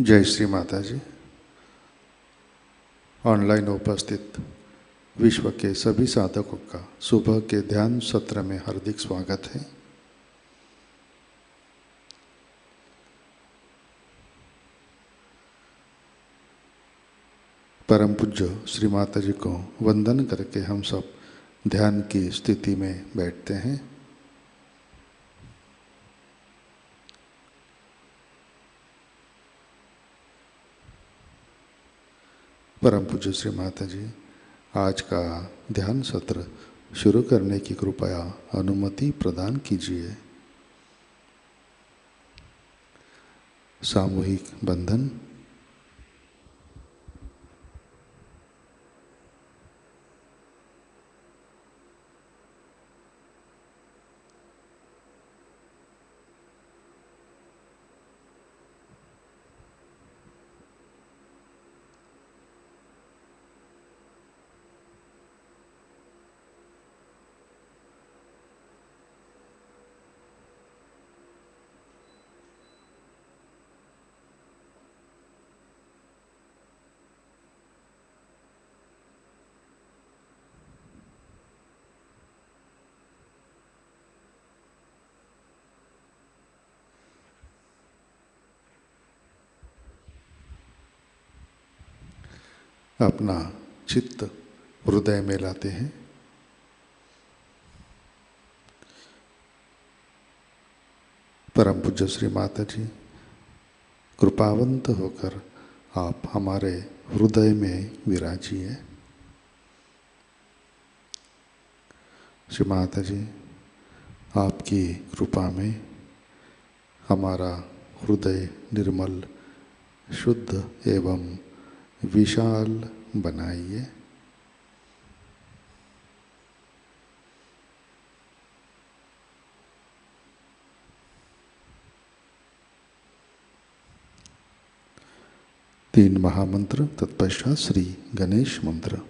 जय श्री माताजी। ऑनलाइन उपस्थित विश्व के सभी साधकों का सुबह के ध्यान सत्र में हार्दिक स्वागत है। परम पूज्य श्री माताजी को वंदन करके हम सब ध्यान की स्थिति में बैठते हैं। परम पूज्य श्री माताजी आज का ध्यान सत्र शुरू करने की कृपया अनुमति प्रदान कीजिए। सामूहिक बंधन। अपना चित्त हृदय में लाते हैं। परम पूज्य श्री माताजी कृपावंत होकर आप हमारे हृदय में विराजिए। श्री माताजी आपकी कृपा में हमारा हृदय निर्मल, शुद्ध एवं विशाल बनाइए। तीन महामंत्र तत्पश्चात श्री गणेश मंत्र।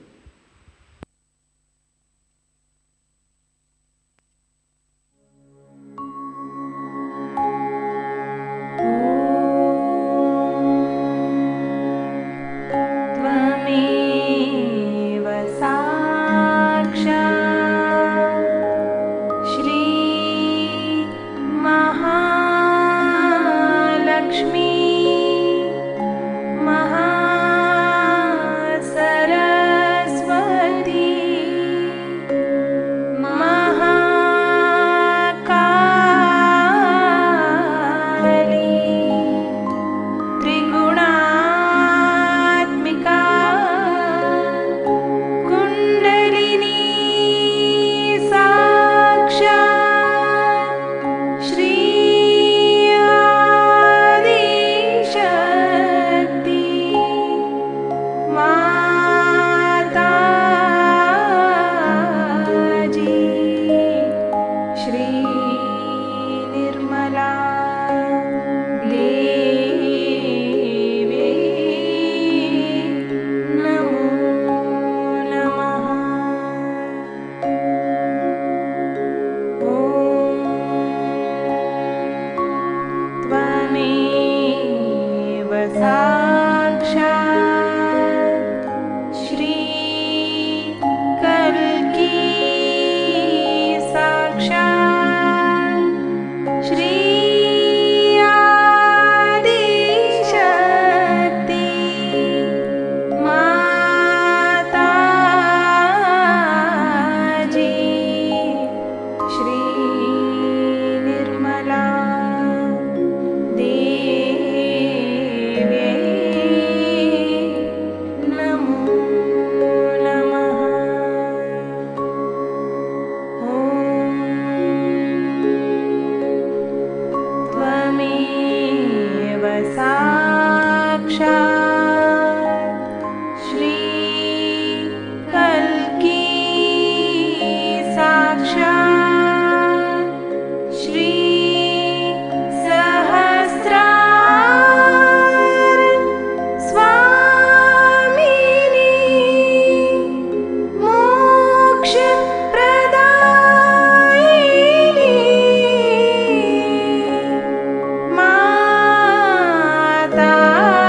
माता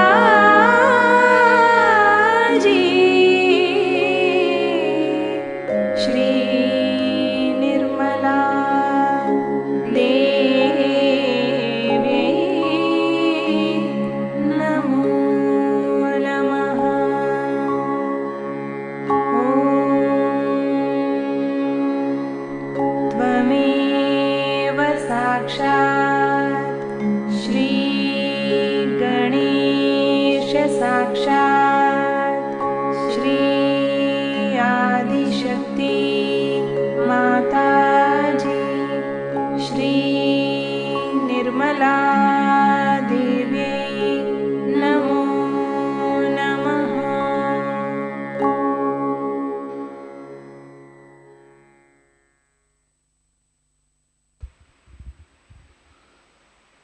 कमला देवी नमो नमः।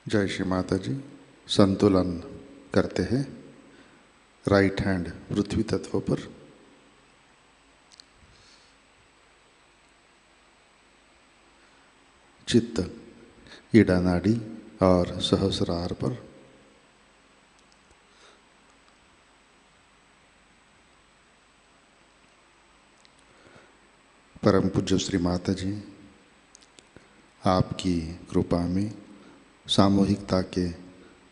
जय श्री माता जी। संतुलन करते हैं, राइट हैंड पृथ्वी तत्व पर, चित्त ईड़ा नाड़ी और सहस्रार पर, परम पूज्य श्री माता जी, आपकी कृपा में सामूहिकता के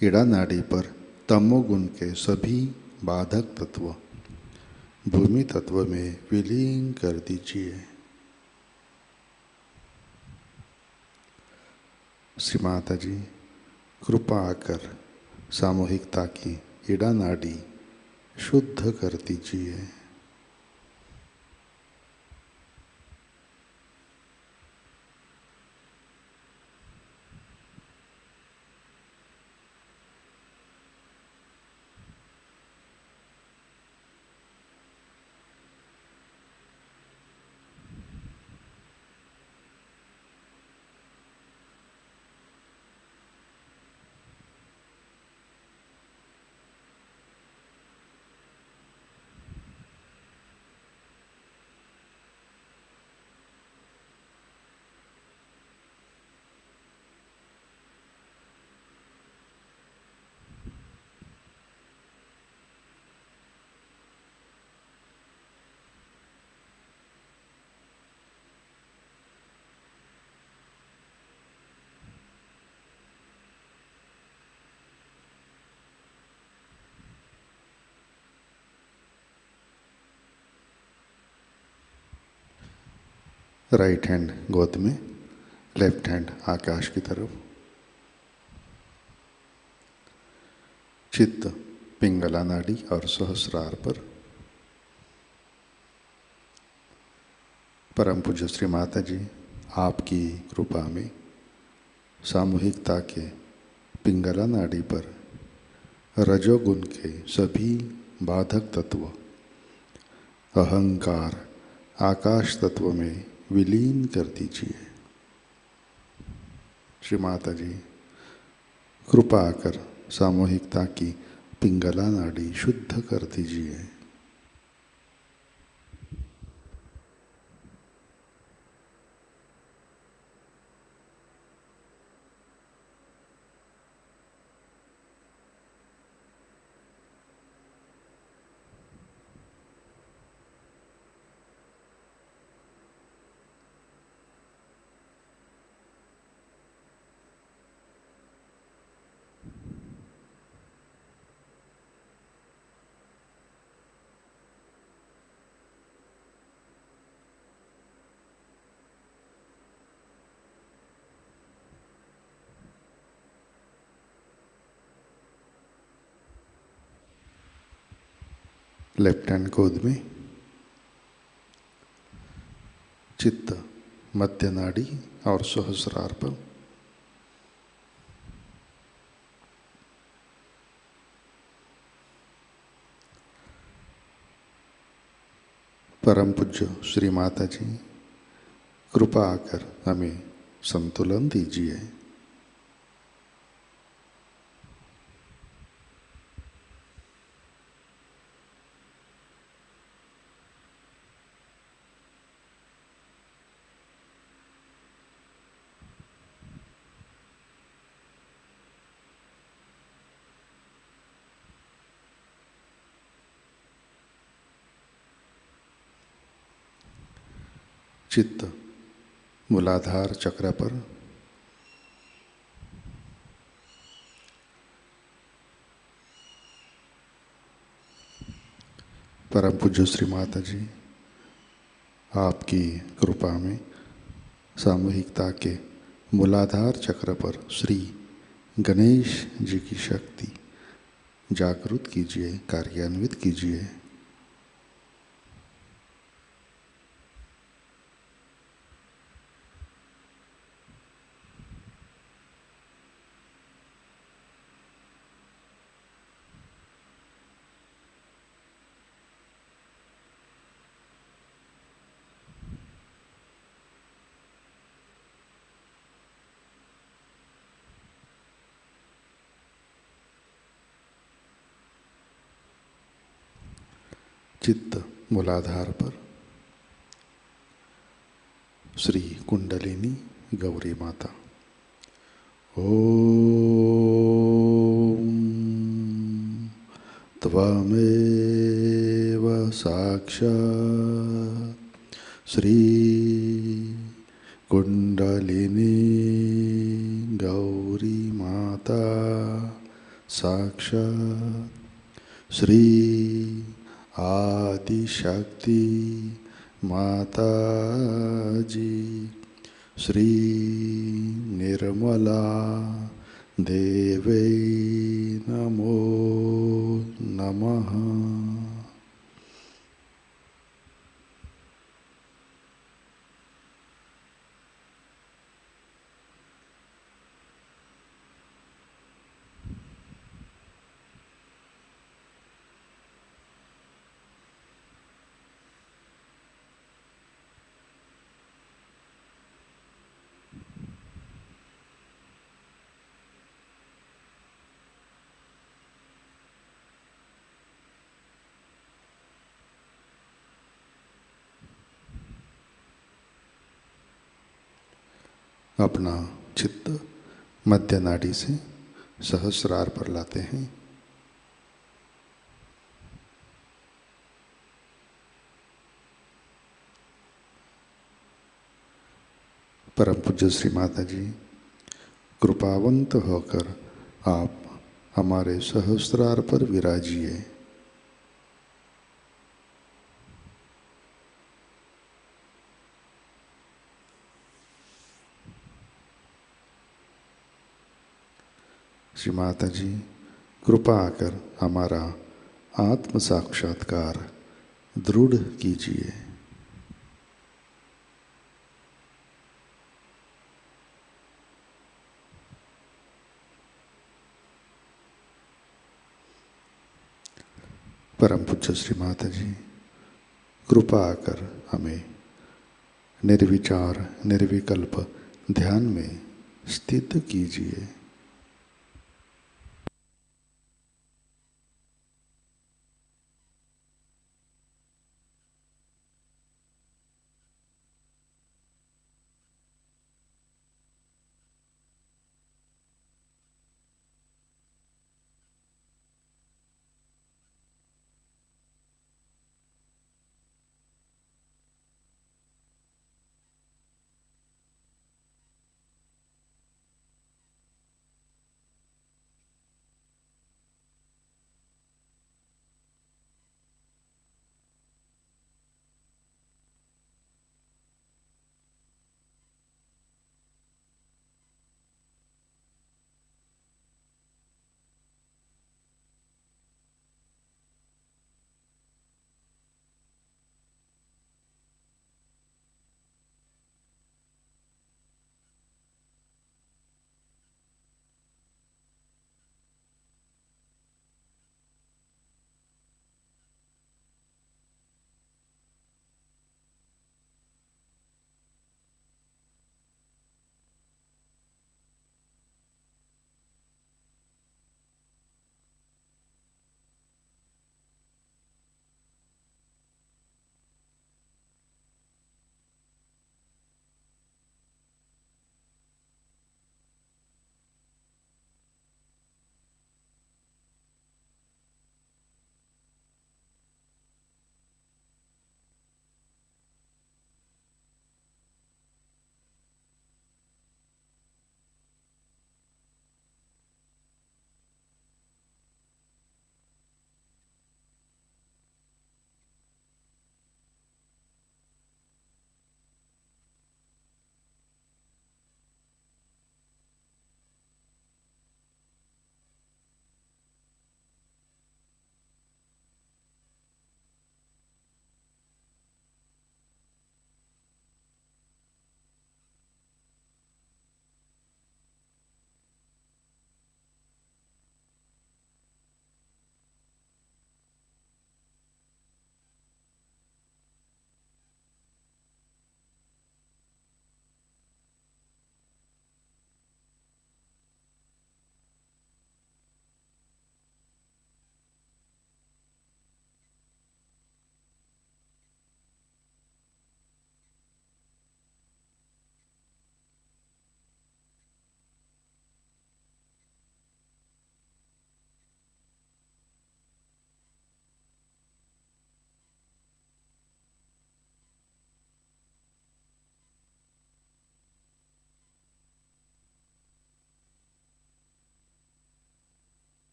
ईड़ा नाड़ी पर तमोगुण के सभी बाधक तत्व भूमि तत्व में विलीन कर दीजिए। श्री माता जी, कृपा आकर सामूहिकता की ईड़ा नाड़ी शुद्ध कर दीजिए। राइट हैंड गोद में, लेफ्ट हैंड आकाश की तरफ, चित्त पिंगला नाड़ी और सहस्रार पर। परम पूज्य श्री माता जी, आपकी कृपा में सामूहिकता के पिंगला नाड़ी पर रजोगुण के सभी बाधक तत्व अहंकार आकाश तत्व में विलीन कर दीजिए। श्री माता जी, कृपा कर सामूहिकता की पिंगला नाड़ी शुद्ध कर दीजिए। लेफ्ट हैंड गोद में, चित्त मध्य नाड़ी और सहस्रार पर। परम पूज्य श्री माता जी, कृपा आकर हमें संतुलन दीजिए। चित्त मूलाधार चक्र पर, परम पूज्य श्री माता जी, आपकी कृपा में सामूहिकता के मूलाधार चक्र पर श्री गणेश जी की शक्ति जागृत कीजिए, कार्यान्वित कीजिए। चित्त मूलाधार पर श्री कुंडलिनी गौरी माता। ओम त्वमेव साक्षात् श्री कुंडलिनी गौरी माता साक्षात् श्री आदिशक्ति माताजी श्री निर्मला देवै नमो नमः। अपना चित्त मध्य नाड़ी से सहस्रार पर लाते हैं। परम पूज्य श्री माता जी, कृपावंत होकर आप हमारे सहस्रार पर विराजिए। श्री माता जी, कृपा आकर हमारा आत्म साक्षात्कार दृढ़ कीजिए। परम पूज्य श्री माता जी, कृपा आकर हमें निर्विचार निर्विकल्प ध्यान में स्थित कीजिए।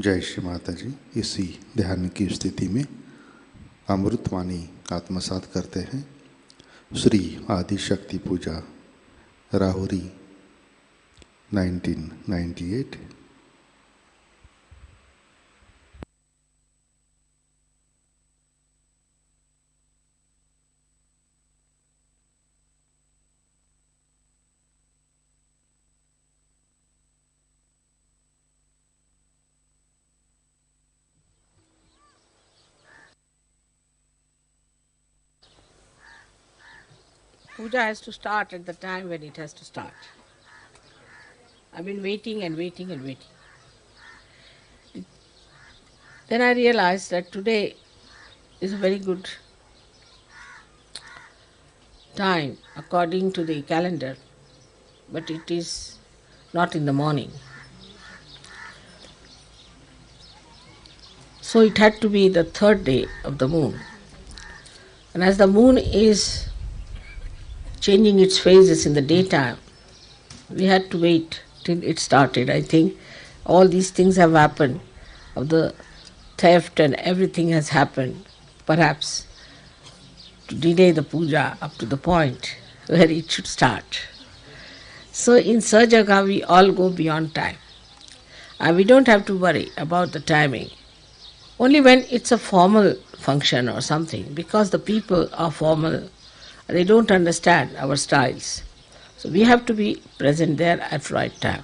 जय श्री माता जी। इसी ध्यान की स्थिति में अमृतवाणी आत्मसात करते हैं। श्री आदिशक्ति पूजा Rahuri 1998। Puja has to start at the time when it has to start. I've been waiting and waiting and waiting. Then I realized that today is a very good time according to the calendar, but it is not in the morning. So it had to be the third day of the moon. And as the moon is changing its phases in the daytime, we had to wait till it started. I think all these things have happened, of the theft and everything has happened, perhaps to delay the puja up to the point where it should start. So in Sahajayoga we all go beyond time. And we don't have to worry about the timing. Only when it's a formal function or something, because the people are formal, they don't understand our styles. So we have to be present there at right time.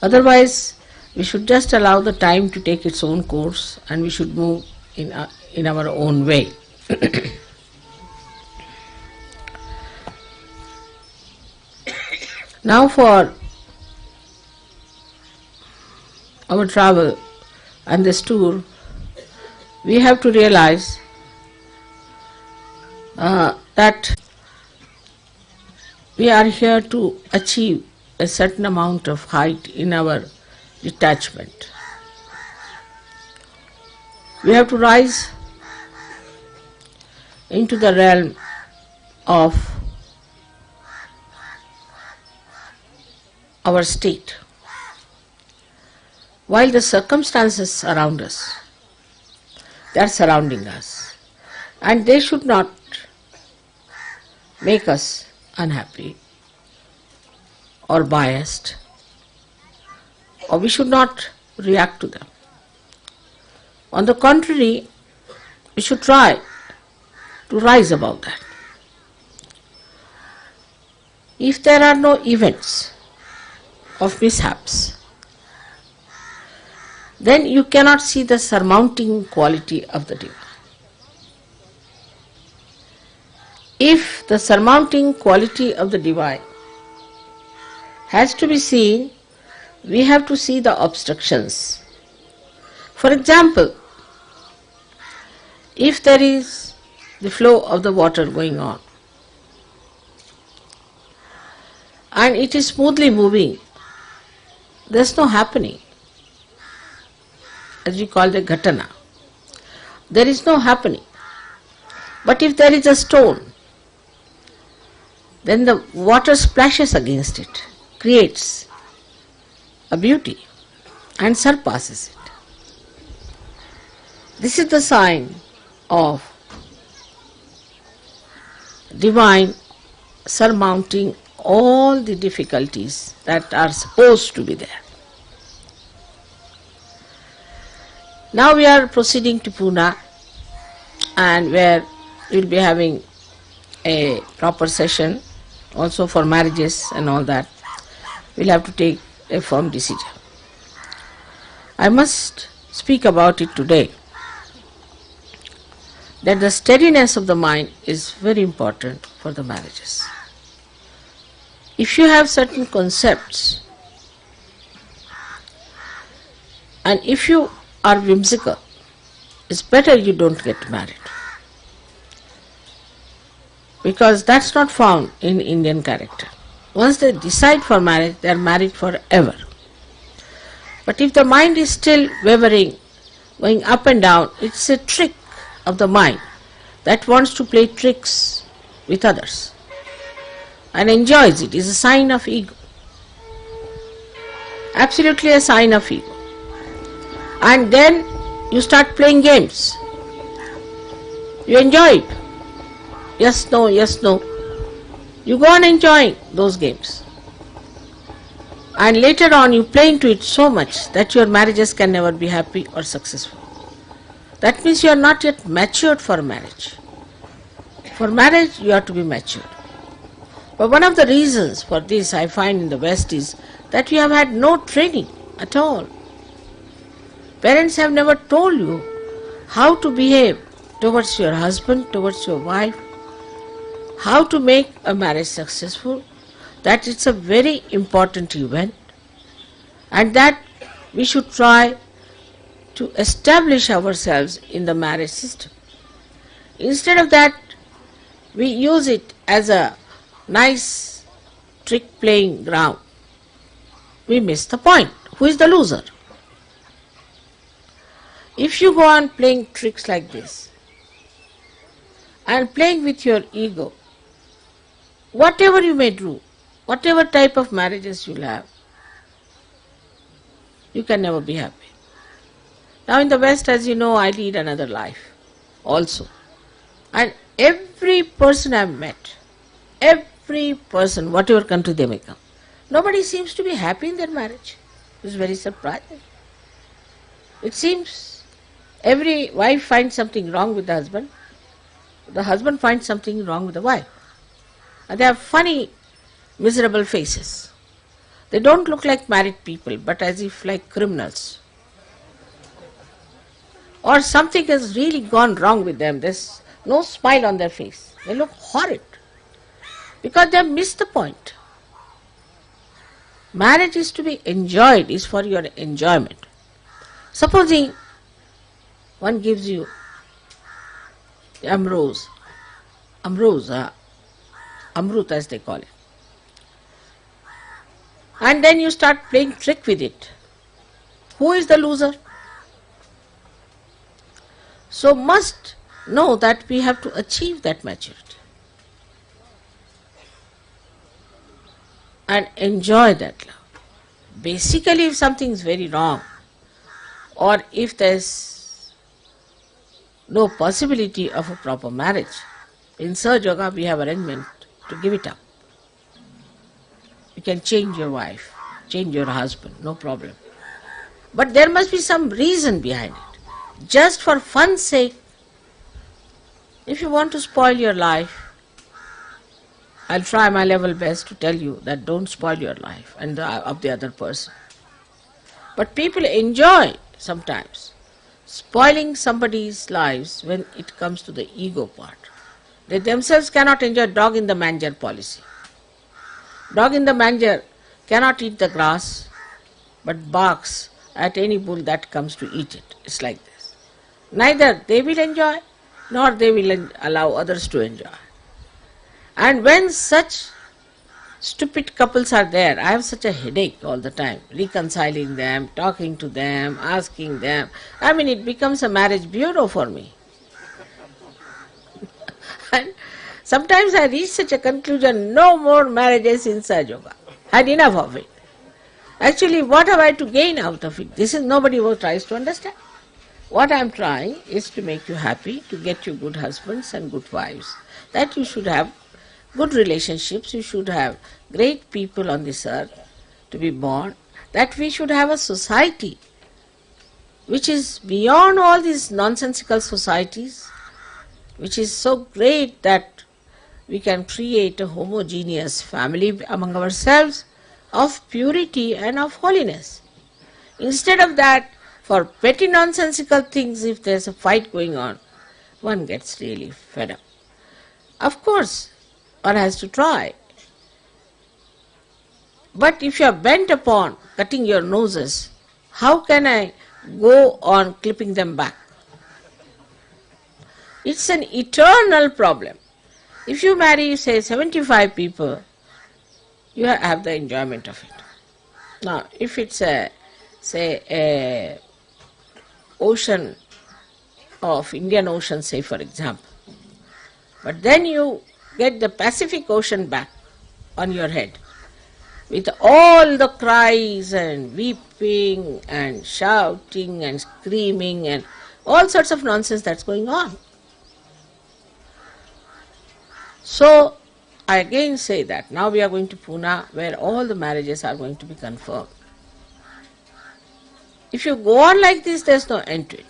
Otherwise, we should just allow the time to take its own course and we should move in our own way. Now for our travel and this tour, we have to realize that we are here to achieve a certain amount of height in our detachment. We have to rise into the realm of our state, while the circumstances around us, they are surrounding us, and they should not make us unhappy or biased, or we should not react to them. On the contrary, we should try to rise above that. If there are no events of mishaps, then you cannot see the surmounting quality of the divine. If the surmounting quality of the divine has to be seen, we have to see the obstructions. For example, if there is the flow of the water going on and it is smoothly moving, there is no happening, as we call the ghatana. There is no happening. But if there is a stone, then the water splashes against it, creates a beauty and surpasses it. This is the sign of divine surmounting all the difficulties that are supposed to be there. Now we are proceeding to Pune, and where we will be having a proper session also for marriages and all that. We'll have to take a firm decision. I must speak about it today, that the steadiness of the mind is very important for the marriages. If you have certain concepts and if you are whimsical, it's better you don't get married, because that's not found in Indian character. Once they decide for marriage, they are married forever. But if the mind is still wavering, going up and down, it's a trick of the mind that wants to play tricks with others and enjoys it. It's a sign of ego. Absolutely a sign of ego. And then you start playing games. You enjoy it. Yes, no, yes, no. You go on enjoying those games. And later on you play into it so much that your marriages can never be happy or successful. That means you are not yet matured for marriage. For marriage you have to be matured. But one of the reasons for this I find in the West is that we have had no training at all. Parents have never told you how to behave towards your husband, towards your wife, how to make a marriage successful, that it's a very important event and that we should try to establish ourselves in the marriage system. Instead of that, we use it as a nice trick playing ground. We miss the point. Who is the loser? If you go on playing tricks like this and playing with your ego, whatever you may do, whatever type of marriages you'll have, you can never be happy. Now in the West, as you know, I lead another life also. And every person I've met, every person, whatever country they may come, nobody seems to be happy in their marriage. It's very surprising. It seems every wife finds something wrong with the husband finds something wrong with the wife. And they have funny, miserable faces. They don't look like married people, but as if like criminals. Or something has really gone wrong with them. There's no smile on their face. They look horrid. Because they have missed the point. Marriage is to be enjoyed, is for your enjoyment. Supposing one gives you amrut as they call it. And then you start playing trick with it. Who is the loser? So must know that we have to achieve that maturity and enjoy that love. Basically, if something is very wrong or if there is no possibility of a proper marriage, in Sahajayoga we have arrangement to give it up. You can change your wife, change your husband, no problem. But there must be some reason behind it. Just for fun's sake, if you want to spoil your life, I'll try my level best to tell you that don't spoil your life and of the other person. But people enjoy sometimes spoiling somebody's lives when it comes to the ego part. They themselves cannot enjoy dog in the manger policy. Dog in the manger cannot eat the grass, but barks at any bull that comes to eat it. It's like this. Neither they will enjoy, nor they will allow others to enjoy. And when such stupid couples are there, I have such a headache all the time, reconciling them, talking to them, asking them. It becomes a marriage bureau for me. And sometimes I reach such a conclusion, no more marriages in Sahajayoga. Had enough of it. Actually, what have I to gain out of it? This is nobody who tries to understand. What I am trying is to make you happy, to get you good husbands and good wives. That you should have good relationships, you should have great people on this earth to be born, that we should have a society which is beyond all these nonsensical societies, which is so great that we can create a homogeneous family among ourselves of purity and of holiness. Instead of that, for petty nonsensical things, if there's a fight going on, one gets really fed up. Of course, one has to try. But if you are bent upon cutting your noses, how can I go on clipping them back? It's an eternal problem. If you marry, say, 75 people, you have the enjoyment of it. Now, if it's a ocean of Indian Ocean, say for example, but then you get the Pacific Ocean back on your head, with all the cries and weeping and shouting and screaming and all sorts of nonsense that's going on. So, I again say that now we are going to Pune, where all the marriages are going to be confirmed. If you go on like this, there's no end to it.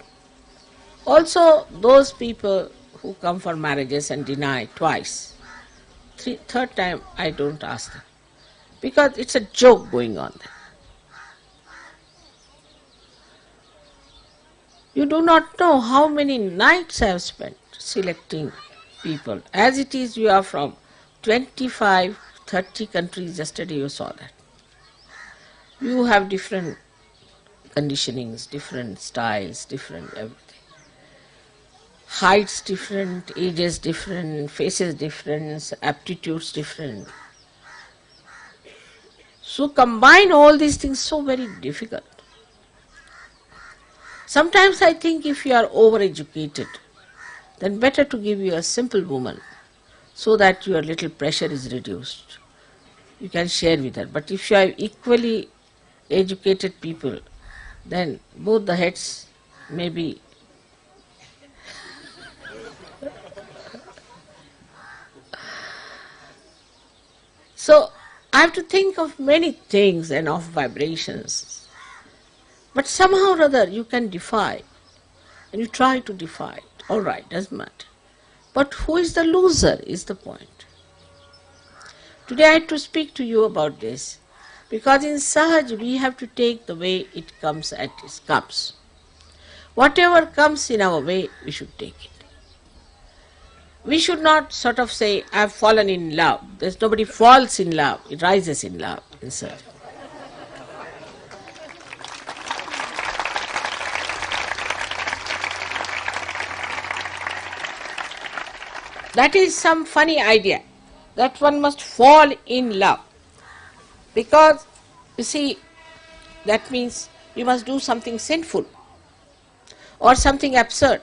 Also, those people who come for marriages and deny twice, third time I don't ask them, because it's a joke going on there. You do not know how many nights I have spent selecting people. As it is, you are from 25, 30 countries. Yesterday you saw that. You have different conditionings, different styles, different everything. Heights different, ages different, faces different, aptitudes different. So combine all these things, so very difficult. Sometimes I think if you are overeducated, then better to give you a simple woman so that your little pressure is reduced. You can share with her. But if you have equally educated people, then both the heads may be so I have to think of many things and of vibrations. But somehow or other you can defy, and you try to defy it. All right, doesn't matter. But who is the loser is the point. Today I had to speak to you about this, because in Sahaj we have to take the way it comes as it comes. Whatever comes in our way, we should take it. We should not sort of say, I have fallen in love. There's nobody falls in love, it rises in love in Sahaj. That is some funny idea, that one must fall in love. Because, you see, that means you must do something sinful or something absurd.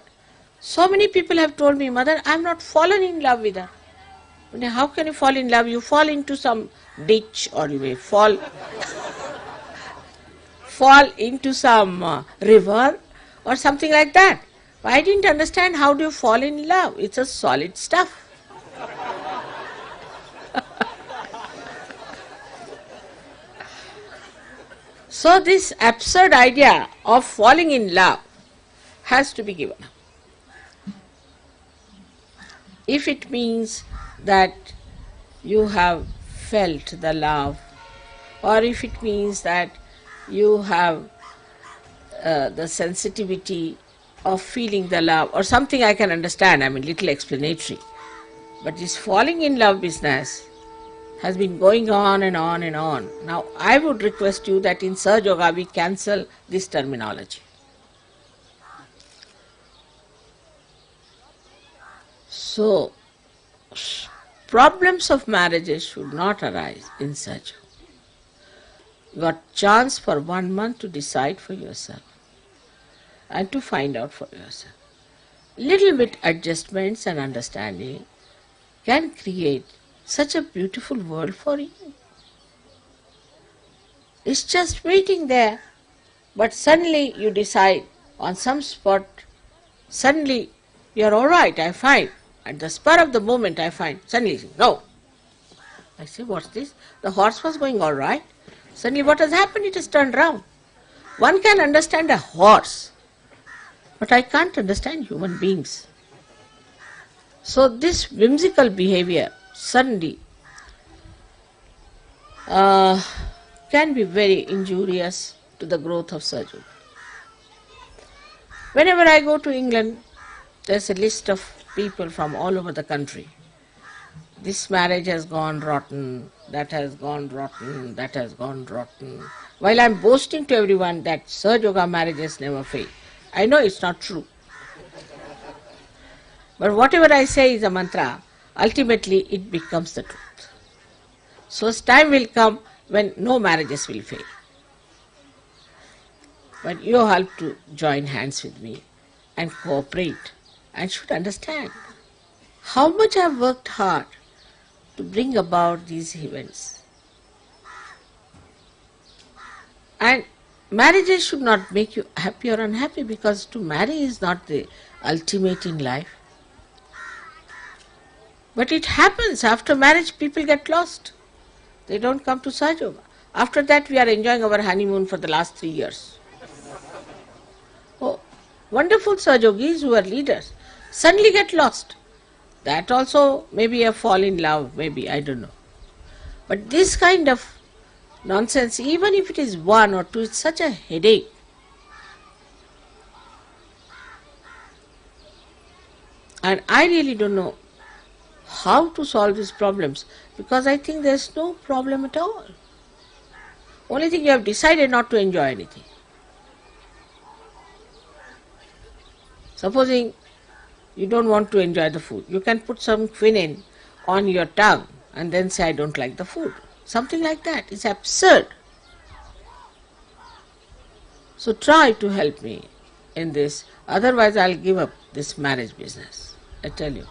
So many people have told me, Mother, I am not fallen in love with her. How can you fall in love? You fall into some ditch, or you may fall into some river or something like that. I didn't understand, how do you fall in love? It's a solid stuff. So this absurd idea of falling in love has to be given up. If it means that you have felt the love, or if it means that you have the sensitivity of feeling the love, or something I can understand, little explanatory. But this falling in love business has been going on and on and on. Now I would request you that in Sahajayoga we cancel this terminology. So, problems of marriages should not arise in Sahajayoga. You got chance for 1 month to decide for yourself and to find out for yourself. Little bit adjustments and understanding can create such a beautiful world for you. It's just waiting there, but suddenly you decide on some spot, suddenly you're all right, I find. At the spur of the moment I find, suddenly, no. I say, what's this? The horse was going all right. Suddenly what has happened? It has turned round. One can understand a horse, but I can't understand human beings. So this whimsical behavior suddenly can be very injurious to the growth of Sahajayoga. Whenever I go to England, there's a list of people from all over the country. This marriage has gone rotten, that has gone rotten, that has gone rotten. While I'm boasting to everyone that Sahajayoga marriages never fail. I know it's not true. But whatever I say is a mantra, ultimately it becomes the truth. So time will come when no marriages will fail. But you have to join hands with me and cooperate and should understand how much I have worked hard to bring about these events. And marriages should not make you happy or unhappy, because to marry is not the ultimate in life. But it happens after marriage, people get lost. They don't come to Sahajayoga. After that, we are enjoying our honeymoon for the last 3 years. Oh, wonderful Sahajogis who are leaders suddenly get lost. That also may be a fall in love, maybe, I don't know. But this kind of nonsense, even if it is 1 or 2, it's such a headache. And I really don't know how to solve these problems, because I think there's no problem at all. Only thing, you have decided not to enjoy anything. Supposing you don't want to enjoy the food, you can put some quinine on your tongue and then say, I don't like the food. Something like that. It's absurd. So try to help me in this, otherwise I'll give up this marriage business, I tell you,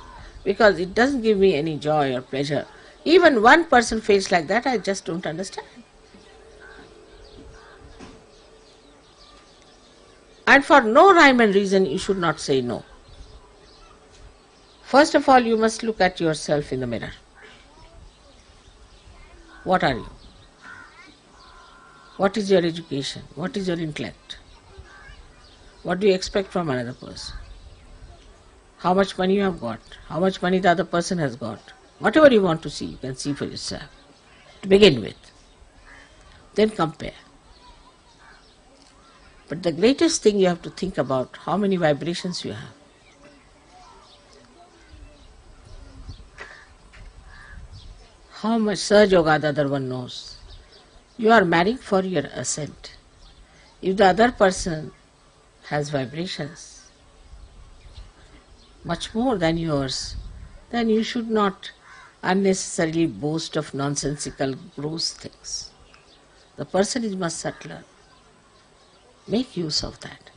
because it doesn't give me any joy or pleasure. Even one person feels like that, I just don't understand. And for no rhyme and reason, you should not say no. First of all, you must look at yourself in the mirror. What are you? What is your education? What is your intellect? What do you expect from another person? How much money you have got? How much money the other person has got? Whatever you want to see, you can see for yourself, to begin with. Then compare. But the greatest thing you have to think about, how many vibrations you have. How much Sahajayoga the other one knows. You are marrying for your ascent. If the other person has vibrations much more than yours, then you should not unnecessarily boast of nonsensical, gross things. The person is much subtler. Make use of that.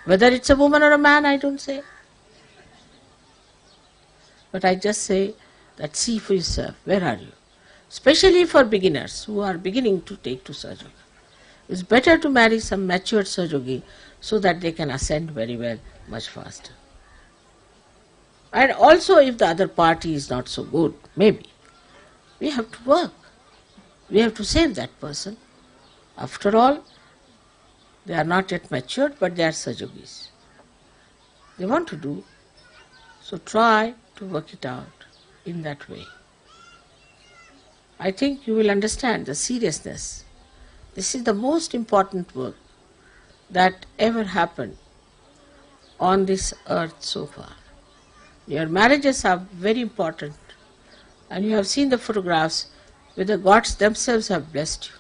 Whether it's a woman or a man, I don't say. But I just say that see for yourself, where are you? Especially for beginners who are beginning to take to Sahajayoga. It's better to marry some matured Sahajogi so that they can ascend very well, much faster. And also, if the other party is not so good, maybe, we have to work. We have to save that person. After all, they are not yet matured, but they are Sahajogis. They want to do, so try to work it out in that way. I think you will understand the seriousness. This is the most important work that ever happened on this earth so far. Your marriages are very important, and you have seen the photographs where the gods themselves have blessed you.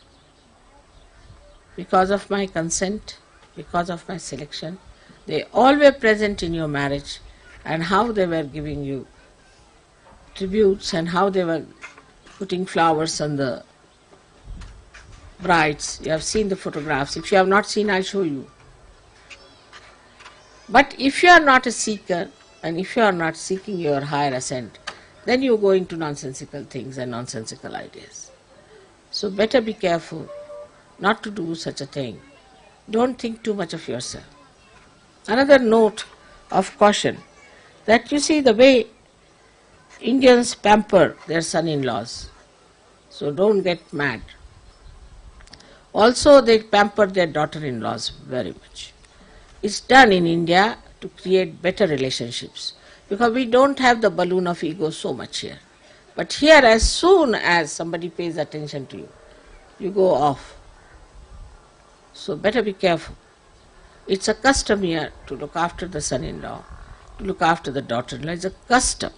Because of my consent, because of my selection, they all were present in your marriage, and how they were giving you tributes and how they were putting flowers on the brides. You have seen the photographs. If you have not seen, I'll show you. But if you are not a seeker, and if you are not seeking your higher ascent, then you go into nonsensical things and nonsensical ideas. So better be careful not to do such a thing. Don't think too much of yourself. Another note of caution, that you see the way Indians pamper their son-in-laws. So don't get mad. Also, they pamper their daughter-in-laws very much. It's done in India to create better relationships, because we don't have the balloon of ego so much here. But here, as soon as somebody pays attention to you, you go off. So better be careful. It's a custom here to look after the son-in-law, to look after the daughter-in-law. It's a custom.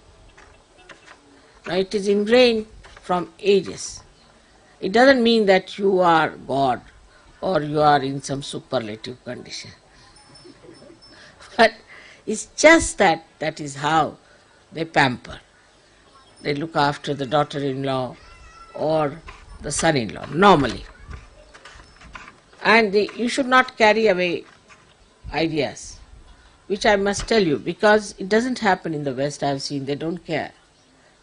Now it is ingrained from ages. It doesn't mean that you are God or you are in some superlative condition. But it's just that is how they pamper. They look after the daughter-in-law or the son-in-law, normally. And you should not carry away ideas, which I must tell you, because it doesn't happen in the West. I have seen, they don't care.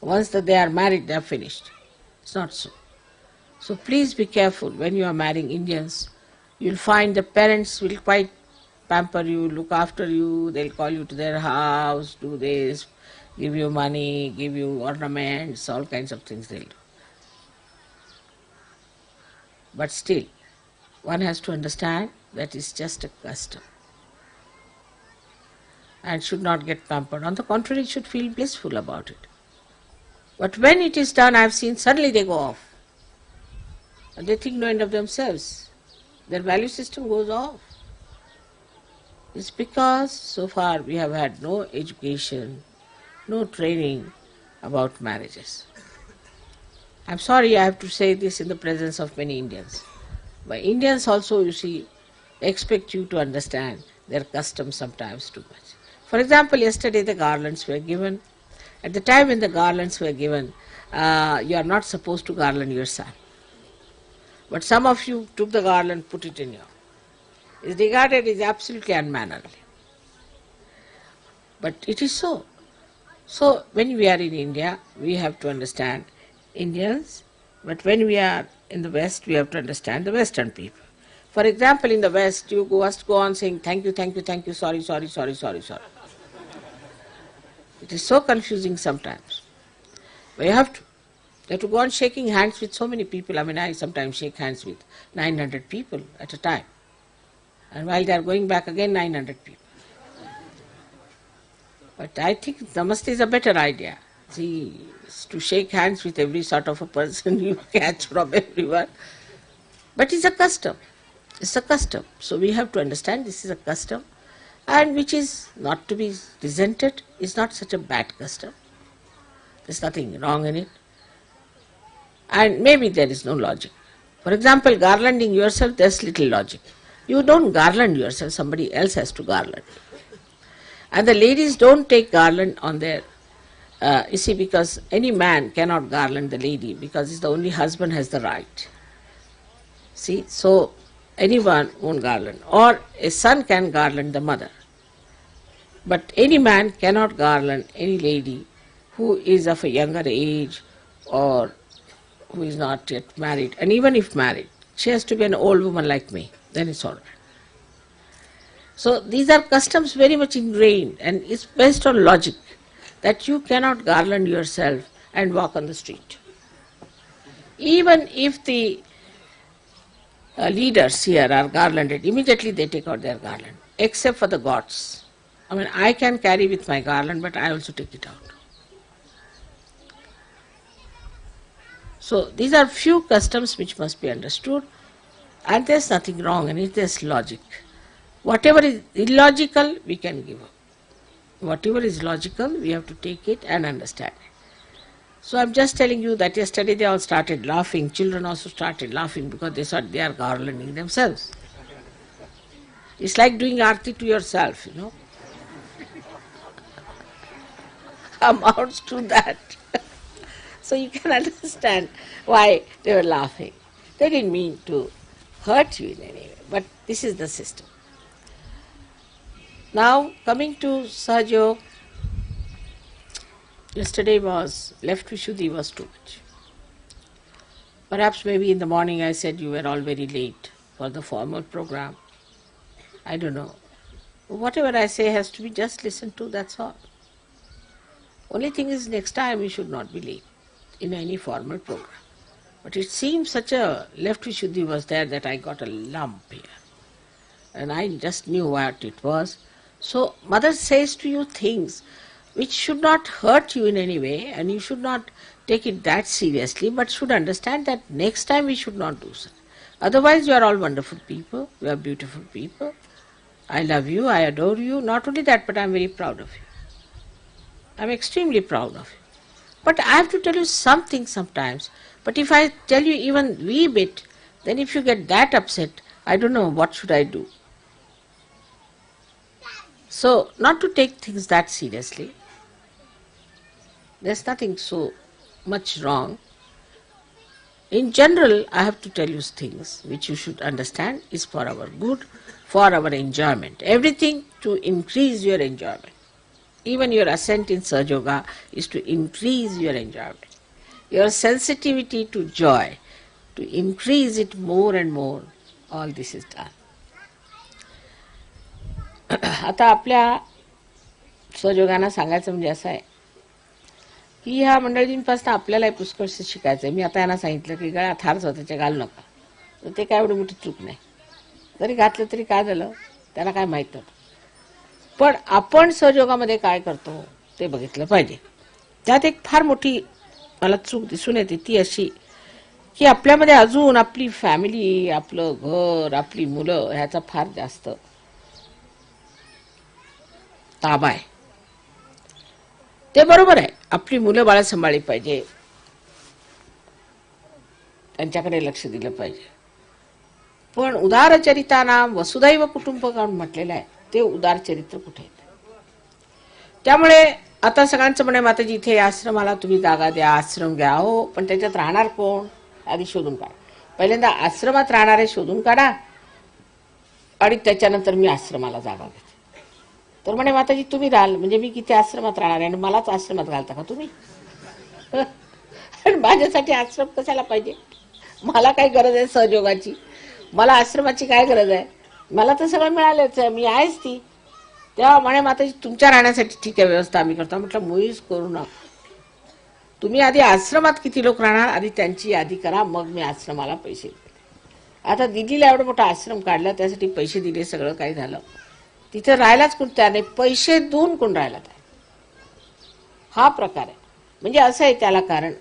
Once that they are married, they are finished. It's not so. So please be careful when you are marrying Indians. You'll find the parents will quite pamper you, look after you, they'll call you to their house, do this, give you money, give you ornaments, all kinds of things they'll do. But still, one has to understand that it's just a custom and should not get pampered. On the contrary, should feel blissful about it. But when it is done, I've seen suddenly they go off. And they think no end of themselves. Their value system goes off. It's because so far we have had no education, no training about marriages. I'm sorry I have to say this in the presence of many Indians. But Indians also, you see, expect you to understand their customs sometimes too much. For example, yesterday the garlands were given. At the time when the garlands were given, you are not supposed to garland your son. But some of you took the garland, put it in your. It's regarded as absolutely unmannerly. But it is so. So when we are in India, we have to understand Indians, but when we are in the West, we have to understand the Western people. For example, in the West, you must go on saying thank you, thank you, thank you, sorry, sorry, sorry, sorry, sorry. It is so confusing sometimes. But you have to go on shaking hands with so many people. I mean, I sometimes shake hands with 900 people at a time. And while they are going back again, 900 people. But I think Namaste is a better idea. See, to shake hands with every sort of a person you catch from everyone. But it's a custom. It's a custom. So we have to understand this is a custom, and which is not to be resented. It's not such a bad custom. There's nothing wrong in it. And maybe there is no logic. For example, garlanding yourself, there's little logic. You don't garland yourself, somebody else has to garland. And the ladies don't take garland on their, you see, because any man cannot garland the lady because it's the only husband has the right. See, so anyone won't garland. Or a son can garland the mother. But any man cannot garland any lady who is of a younger age or who is not yet married. And even if married, she has to be an old woman like me. Then it's all right. So these are customs very much ingrained, and it's based on logic that you cannot garland yourself and walk on the street. Even if the leaders here are garlanded, immediately they take out their garland, except for the gods. I mean, I can carry with my garland, but I also take it out. So these are few customs which must be understood, and there's nothing wrong in it, there's logic. Whatever is illogical, we can give up. Whatever is logical, we have to take it and understand it. So I'm just telling you that yesterday they all started laughing. Children also started laughing because they thought they are garlanding themselves. It's like doing arti to yourself, you know. Amounts to that. So you can understand why they were laughing. They didn't mean to hurt you in any way, but this is the system. Now, coming to Sahajayoga, yesterday was, left Vishuddhi was too much. Perhaps maybe in the morning I said you were all very late for the formal program. I don't know. Whatever I say has to be just listened to, that's all. Only thing is next time we should not be late in any formal program. But it seems such a left Vishuddhi was there that I got a lump here. And I just knew what it was. So Mother says to you things which should not hurt you in any way, and you should not take it that seriously, but should understand that next time we should not do so. Otherwise you are all wonderful people, you are beautiful people. I love you, I adore you. Not only that, but I am very proud of you. I am extremely proud of you. But I have to tell you something sometimes. But if I tell you even wee bit, then if you get that upset, I don't know what should I do. So, not to take things that seriously. There's nothing so much wrong. In general, I have to tell you things which you should understand is for our good, for our enjoyment. Everything to increase your enjoyment. Even your ascent in Sahajayoga is to increase your enjoyment. Your sensitivity to joy to increase it more and more. All this is done. आता आपल्या सहयोगांना सांगायचं म्हणजे असं आहे की ह्या मंडळींपासून आपल्यालाही पुष्कळशी शिकायचं आहे. मी आता यांना सांगितलं की गळ्यात हार स्वतःच्या घालू नका, तर ते काय एवढी मोठी चूक नाही. जरी घातलं तरी काय झालं त्याला काय माहीत नव्हतं. पण आपण सहयोगामध्ये काय करतो ते बघितलं पाहिजे. त्यात एक फार मोठी मला चूक दिसून येते, ती अशी की आपल्यामध्ये अजून आपली फॅमिली, आपलं घर, आपली मुलं ह्याचा फार जास्त ताबा आहे. ते बरोबर आहे, आपली मुलं बाळं सांभाळली पाहिजे, त्यांच्याकडे लक्ष दिलं पाहिजे. पण उदारचरितानाम वसुधैव कुटुंबकम म्हटलेलं आहे, ते उदार चरित्र कुठे आहे? त्यामुळे आता सगळ्यांचं म्हणे माताजी इथे आश्रमाला तुम्ही जागा द्या, आश्रम घ्या. हो, पण त्याच्यात राहणार कोण आधी शोधून काढा. पहिल्यांदा आश्रमात राहणारे शोधून काढा आणि त्याच्यानंतर मी आश्रमाला जागा घेते. तर म्हणे माताजी तुम्ही राहाल म्हणजे मी किती आश्रमात राहणार आहे आणि मलाच आश्रमात घालता का तुम्ही? आणि माझ्यासाठी आश्रम कशाला पाहिजे? मला काय गरज आहे सहयोगाची? मला आश्रमाची काय गरज आहे? मला तर सगळं मिळालंच आहे, मी आहेच ती. तेव्हा म्हणे माताजी तुमच्या राहण्यासाठी ठीक आहे व्यवस्था आम्ही करतो. म्हटलं मुळीच करू नका. तुम्ही आधी आश्रमात किती लोक राहणार आधी त्यांची यादी करा, मग मी आश्रमाला पैसे देते. आता दिल्लीला एवढा मोठा आश्रम काढला, त्यासाठी पैसे दिले, सगळं काही झालं. तिथं राहायलाच कोण तयार नाही, पैसे देऊन कोण राहायला तयार? हा प्रकार आहे. म्हणजे असं आहे त्याला कारण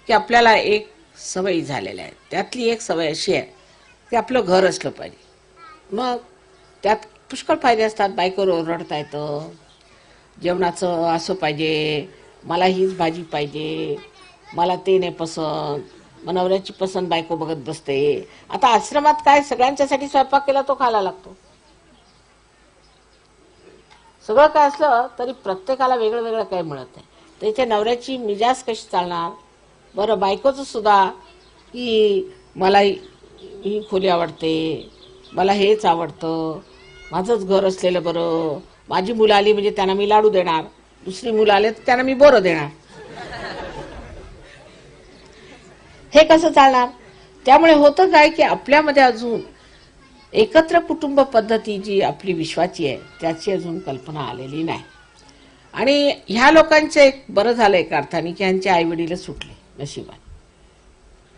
की आपल्याला एक सवयी झालेल्या आहेत. त्यातली एक सवय अशी आहे की आपलं घर असलं पाहिजे. मग त्यात पुष्कळ फायदे असतात. बायकोवर ओरडता येतं, जेवणाचं असं पाहिजे, मला हीच भाजी पाहिजे, मला ते नाही पसंत, मग नवऱ्याची पसंत बायको बघत बसते. आता आश्रमात काय सगळ्यांच्यासाठी स्वयंपाक केला तो खायला लागतो. सगळं काय असलं तरी प्रत्येकाला वेगळं वेगळं काही मिळत नाही. त्याच्या नवऱ्याची मिजाज कशी चालणार? बरं बायकोचं सुद्धा की मला ही खोली आवडते, मला हेच आवडतं, माझंच घर असलेलं बरं, माझी मुलं आली म्हणजे त्यांना मी लाडू देणार, दुसरी मुलं आले तर त्यांना मी बोरं देणार. हे कसं चालणार? त्यामुळे होतं काय की आपल्यामध्ये अजून एकत्र कुटुंब पद्धती जी आपली विश्वाची आहे त्याची अजून कल्पना आलेली नाही. आणि ह्या लोकांचं एक बरं झालं एका अर्थाने की ह्यांचे आई वडील सुटले नशिबाने.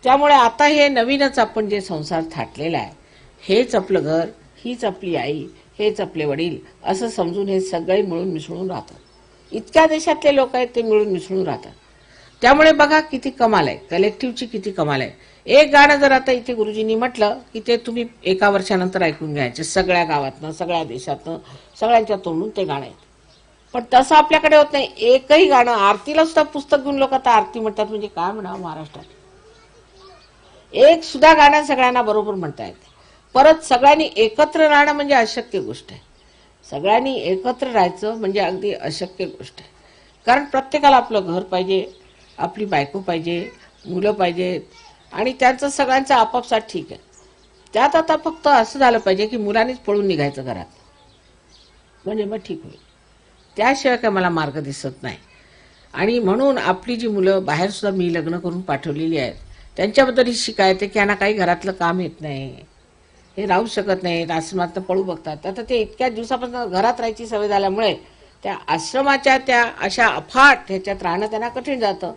त्यामुळे आता हे नवीनच आपण जे संसार थाटलेला आहे, हेच आपलं घर, हीच आपली आई, हेच आपले वडील असं समजून हे सगळे मिळून मिसळून राहतात. इतक्या देशातले लोक आहेत ते मिळून मिसळून राहतात. त्यामुळे बघा किती कमाल आहे, कलेक्टिव्हची किती कमाल आहे. एक गाणं जर आता इथे गुरुजींनी म्हटलं की ते तुम्ही एका वर्षानंतर ऐकून घ्यायचे, सगळ्या गावातनं, सगळ्या देशातनं, सगळ्यांच्या तोंडून ते गाणं आहे. पण तसं आपल्याकडे होत नाही. एकही गाणं, आरतीला सुद्धा पुस्तक घेऊन लोक आता आरती म्हणतात म्हणजे काय म्हणावं महाराष्ट्रात. एक सुद्धा गाणं सगळ्यांना बरोबर म्हणता येते. परत सगळ्यांनी एकत्र राहणं म्हणजे अशक्य गोष्ट आहे. सगळ्यांनी एकत्र राहायचं म्हणजे अगदी अशक्य गोष्ट आहे. कारण प्रत्येकाला आपलं घर पाहिजे, आपली बायको पाहिजे, मुलं पाहिजेत आणि त्यांचं सगळ्यांचं आपापसात ठीक आहे. त्यात आता फक्त असं झालं पाहिजे की मुलांनीच पळून निघायचं घरात म्हणजे मग ठीक होईल. त्याशिवाय काय मला मार्ग दिसत नाही. आणि म्हणून आपली जी मुलं बाहेर सुद्धा मी लग्न करून पाठवलेली आहेत त्यांच्याबद्दल ही शिकायत आहे की यांना काही घरातलं काम येत नाही, हे राहू शकत नाही, आश्रमातनं पळू बघतात. आता ते इतक्या दिवसापासून घरात राहायची सवय झाल्यामुळे त्या आश्रमाच्या त्या अशा अफाट ह्याच्यात राहणं त्यांना कठीण जातं.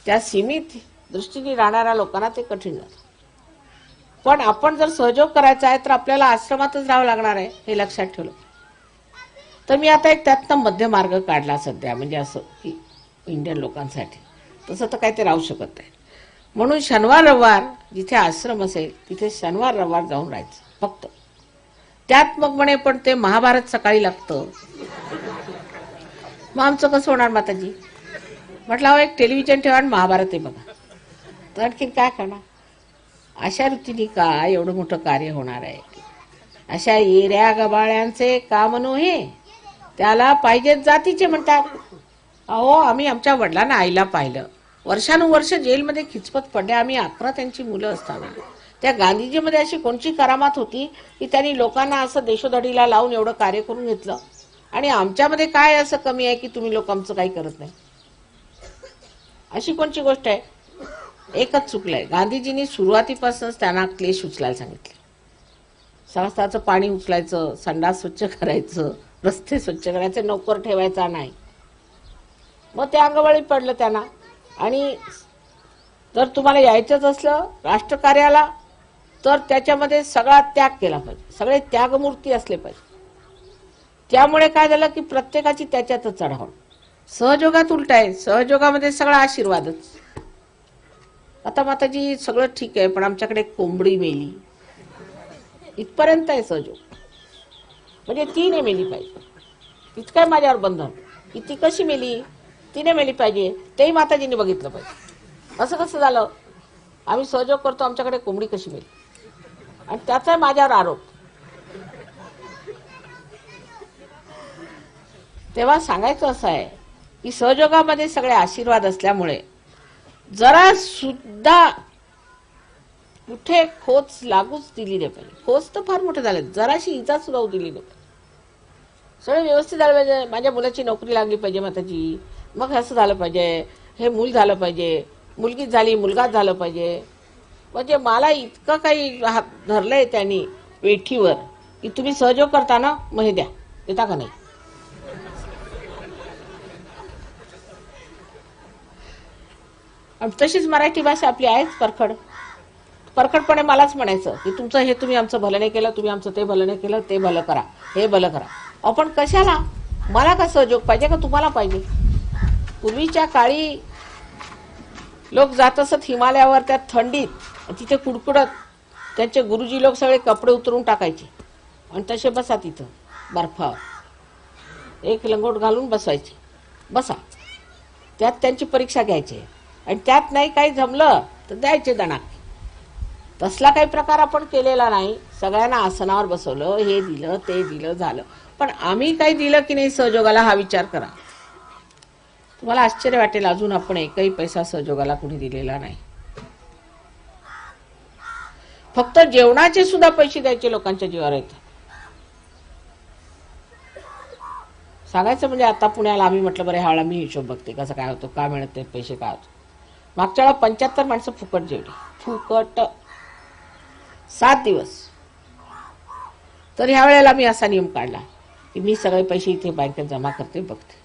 त्या सीमित दृष्टीने राहणाऱ्या लोकांना ते कठीण जातं. पण आपण जर सहयोग करायचा आहे तर आपल्याला आश्रमातच राहावं लागणार आहे, हे लक्षात ठेवलं. तर मी आता एक त्यातनं मध्य मार्ग काढला सध्या, म्हणजे असं की इंडियन लोकांसाठी तसं तर काही ते राहू शकत नाही. म्हणून शनिवार रविवार जिथे आश्रम असेल तिथे शनिवार रविवार जाऊन राहायचं फक्त. त्यात मग म्हणे पण ते महाभारत सकाळी लागतं, मग आमचं कसं होणार माताजी? म्हटलं अहो एक टेलिव्हिजन ठेवा आणि महाभारत आहे बघा. तर आणखीन काय करणार? अशा रीतीने काय एवढं मोठं कार्य होणार आहे? अशा येऱ्या गबाळ्यांचे काम नव्हे, त्याला पाहिजेत जातीचे म्हणतात. अहो आम्ही आमच्या वडिलांना आईला पाहिलं, वर्षानुवर्ष जेलमध्ये खिचपत पडले आम्ही 11 त्यांची मुलं असताना. त्या गांधीजीमध्ये अशी कोणची करामात होती की त्यांनी लोकांना असं देशोधडीला लावून एवढं कार्य करून घेतलं, आणि आमच्यामध्ये काय असं कमी आहे की तुम्ही लोक आमचं काही करत नाही? अशी कोणची गोष्ट आहे? एकच चुकलंय. गांधीजींनी सुरुवातीपासूनच त्यांना क्लेश उचलायला सांगितले. सहस्त्राचं पाणी उचलायचं, संडास स्वच्छ करायचं, रस्ते स्वच्छ करायचे, नोकर ठेवायचा नाही. मग ते अंगवळी पडलं त्यांना. आणि जर तुम्हाला यायचंच असलं राष्ट्रकार्याला तर त्याच्यामध्ये सगळा त्याग केला पाहिजे, सगळे त्यागमूर्ती असले पाहिजे. त्यामुळे काय झालं की प्रत्येकाची त्याच्यातच चढावण. सहयोगात उलट आहे, सहयोगामध्ये सगळा आशीर्वादच. आता माताजी सगळं ठीक आहे पण आमच्याकडे कोंबडी मेली, इथपर्यंत आहे सहयोग. म्हणजे ती नाही मेली पाहिजे, तीच काय माझ्यावर बंधन, की ती कशी मेली, तिने मेली पाहिजे, तेही माताजींनी बघितलं पाहिजे. असं कसं झालं, आम्ही सहयोग करतो, आमच्याकडे कोंबडी कशी मेली, आणि त्याचा माझ्यावर आरोप. तेव्हा सांगायचं असं आहे की सहयोगामध्ये सगळे आशीर्वाद असल्यामुळे जरा सुद्धा कुठे खोच लागूच दिली नाही पाहिजे. खोच तर फार मोठे झाले, जराशी इजा सुद्धा दिली नाही. सगळं व्यवस्थित झालं पाहिजे. माझ्या मुलाची नोकरी लागली पाहिजे माताजी, मग असं झालं पाहिजे, हे मूल झालं पाहिजे, मुलगी झाली, मुलगा झालं पाहिजे. म्हणजे मला इतकं काही धरलंय त्यांनी वेठीवर की तुम्ही सहयोग करता ना, मग हे द्या, देता का नाही. तशीच मराठी भाषा आपली आहेच परखड. परखडपणे मलाच म्हणायचं की तुमचं हे तुम्ही आमचं भलं नाही केलं, तुम्ही आमचं ते भलं नाही केलं, ते भलं करा, हे भलं करा. आपण कशाला, मला का सहयोग पाहिजे का तुम्हाला पाहिजे. पूर्वीच्या काळी लोक जात असत हिमालयावर त्या थंडीत, तिथे कुडकुडत त्यांचे गुरुजी लोक सगळे कपडे उतरून टाकायचे आणि तसे बसा तिथं बर्फावर, एक लंगोट घालून बसवायचे, बसा. त्यात त्यांची परीक्षा घ्यायची आणि त्यात नाही काही जमलं तर द्यायचे दणाक. तसला काही प्रकार आपण केलेला नाही. सगळ्यांना आसनावर बसवलं, हे दिलं ते दिलं, झालं. पण आम्ही काही दिलं की नाही सहयोगाला, हा विचार करा. तुम्हाला आश्चर्य वाटेल, अजून आपण एकही पैसा सहयोगाला कुणी दिलेला नाही. फक्त जेवणाचे सुद्धा पैसे द्यायचे लोकांच्या जीवावर येतात. सांगायचं म्हणजे आता पुण्याला आम्ही म्हटलं बरं ह्यावेळेला मी हिशोब बघते कसा काय होतो, काय मिळत ते पैसे काय होतो. मागच्या वेळा 75 माणसं फुकट जेवली, फुकट 7 दिवस. तर ह्या वेळेला मी असा नियम काढला की मी सगळे पैसे इथे बँकेत जमा करते, बघते.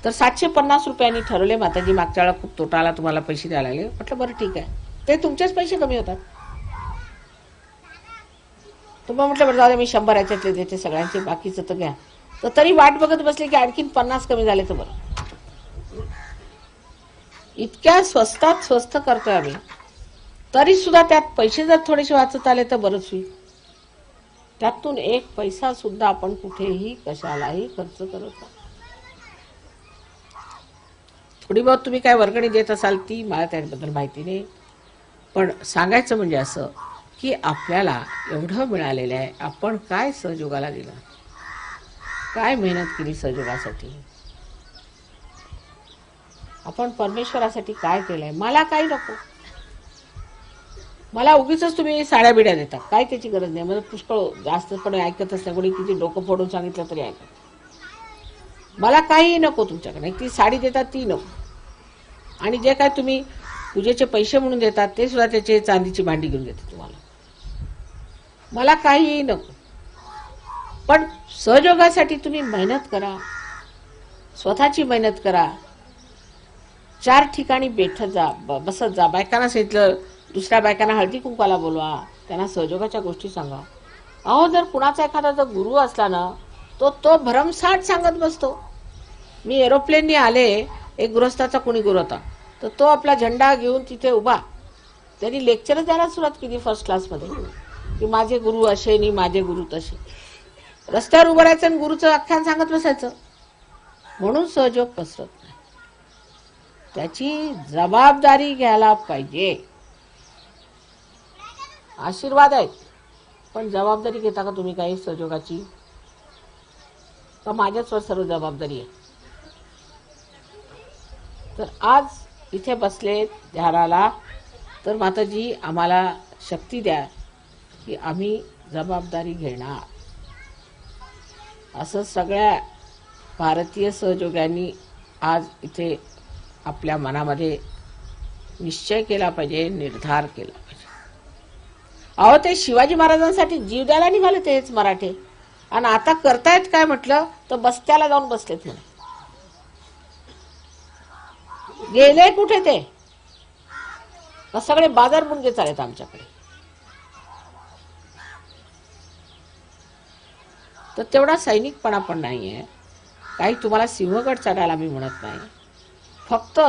तर 750 रुपयांनी ठरवले. माताजी मागच्या वेळेला खूप तोटा आला, तुम्हाला पैसे द्यायला लागले. म्हटलं बरं ठीक आहे, ते तुमचेच पैसे कमी होतात. तुम्हाला म्हटलं बरं जाऊ दे, मी 100 याच्यातले देते सगळ्यांचे, बाकीचं तर घ्या. तर तरी वाट बघत बसले की आणखीन 50 कमी झाले तर बरं. इतक्या स्वस्तात स्वस्त करतोय आम्ही, तरी सुद्धा त्यात पैसे जर थोडेसे वाचत आले तर बरंच होईल. त्यातून एक पैसा सुद्धा आपण कुठेही कशालाही खर्च करत नाही. थोडी बहुत तुम्ही काय वर्गणी देत असाल ती मला त्याबद्दल माहिती नाही, पण सांगायचं म्हणजे असं की आपल्याला एवढं मिळालेलं आहे, आपण काय सहयोगाला दिलं, काय मेहनत केली सहयोगासाठी, आपण परमेश्वरासाठी काय केलंय. मला काही नको, मला उगीच तुम्ही साड्या बिड्या देता, काय त्याची गरज नाही. मला पुष्कळ जास्त पण ऐकतच नाही, कोणी किती डोकं फोडून सांगितलं तरी ऐकत. मला काही नको तुमच्याकडे, ती साडी देतात ती नको, आणि जे काय तुम्ही पूजेचे पैसे म्हणून देतात ते सुद्धा त्याचे चांदीची भांडी घेऊन देते तुम्हाला. मला काही नको, पण सहयोगासाठी तुम्ही मेहनत करा, स्वतःची मेहनत करा. 4 ठिकाणी बैठत जा, बसत जा. बायकांना सांगितलं, दुसऱ्या बायकांना हळदी कुंकाला बोलवा, त्यांना सहयोगाच्या गोष्टी सांगा. अहो जर कुणाचा एखादा जर गुरु असला ना, तो भरमसाठ सांगत बसतो. मी एरोप्लेननी आले, एक गृहस्थाचा कोणी गुरु होता, तर तो आपला झेंडा घेऊन तिथे उभा, त्यांनी लेक्चरच द्यायला सुरुवात केली फर्स्ट क्लासमध्ये की माझे गुरु असे आणि माझे गुरु तसे. रस्त्यावर उभं राहायचं आणि गुरुचं आख्यान सांगत बसायचं. म्हणून सहयोग पसरत नाही. त्याची जबाबदारी घ्यायला पाहिजे. आशीर्वाद आहेत पण जबाबदारी घेता का तुम्ही काही सहयोगाची, का माझ्याचवर सर्व जबाबदारी आहे. तर आज इथे बसले ध्यानाला, तर माताजी आम्हाला शक्ती द्या की आम्ही जबाबदारी घेणार. असं सगळ्या भारतीय सहयोग्यांनी आज इथे आपल्या मनामध्ये निश्चय केला पाहिजे, निर्धार केला पाहिजे. अहो ते शिवाजी महाराजांसाठी जीव द्यायला निघाले तेच मराठे, आणि आता करतायत काय म्हटलं तर बस्त्याला जाऊन बसलेत म्हणे. गेले कुठे ते? सगळे बाजार मुंगे चालेत आमच्याकडे. तर तेवढा सैनिकपणा पण नाहीये. काही तुम्हाला सिंहगड चढायला मी म्हणत नाही, फक्त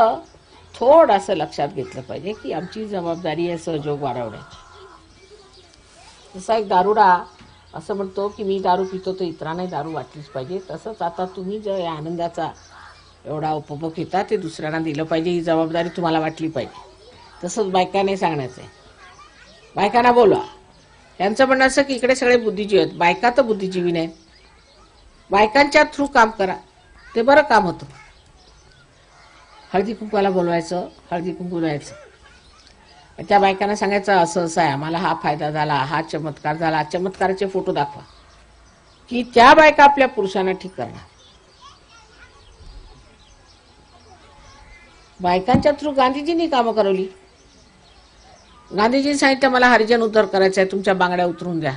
थोडंसं लक्षात घेतलं पाहिजे की आमची जबाबदारी आहे सहयोग वाढवण्याची. जसा एक दारुडा असं म्हणतो की मी दारू पितो तर इतरांनाही दारू वाटलीच पाहिजे, तसंच आता तुम्ही जर या आनंदाचा एवढा उपभोग घेता ते दुसऱ्यांना दिलं पाहिजे, ही जबाबदारी तुम्हाला वाटली पाहिजे. तसंच बायकांनी सांगण्याचं आहे, बायकांना बोलवा. त्यांचं म्हणणं असं की इकडे सगळे बुद्धिजीवी आहेत, बायका तर बुद्धिजीवी नाहीत. बायकांच्या थ्रू काम करा, ते बरं काम होतं. हळदी कुंकवाला बोलवायचं, हळदी कुंकू द्यायचं, त्या बायकांना सांगायचं असं असं आहे, आम्हाला हा फायदा झाला, हा चमत्कार झाला, चमत्काराचे फोटो दाखवा, की त्या बायका आपल्या पुरुषांना ठीक करणार. बायकांच्या थ्रू गांधीजींनी कामं करवली. गांधीजींनी सांगितलं मला हरिजन उद्धार करायचा आहे, तुमच्या बांगड्या उतरून द्या.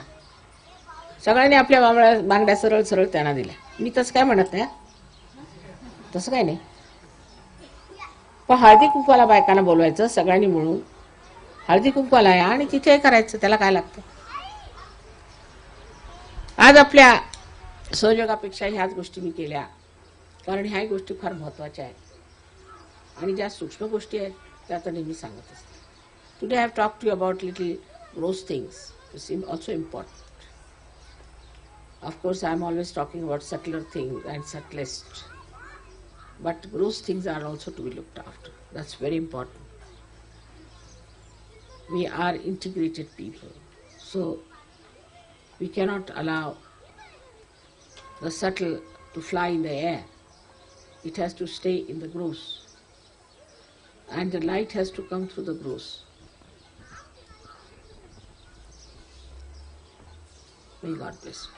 सगळ्यांनी आपल्या बांगड्या सरळ सरळ त्यांना दिल्या. मी तसं काय म्हणत नाही, तसं काय नाही, पण हळदी कुंकवाला बायकांना बोलवायचं, सगळ्यांनी मिळून हळदी कुंकवाला या आणि तिथे करायचं, त्याला काय लागतं. आज आपल्या सहयोगापेक्षा ह्याच गोष्टी मी केल्या, कारण ह्या गोष्टी फार महत्त्वाच्या आहेत आणि ज्या सूक्ष्म गोष्टी आहेत त्या तर नेहमी सांगत असते. Today I have talk to you about little gross things, it's also important. Of course, I am always talking about subtler things and subtlest, but gross things are also to be looked after. That's very important. We are integrated people, so we cannot allow the subtle to fly in the air. It has to stay in the gross, and the light has to come through the gross. May God bless you.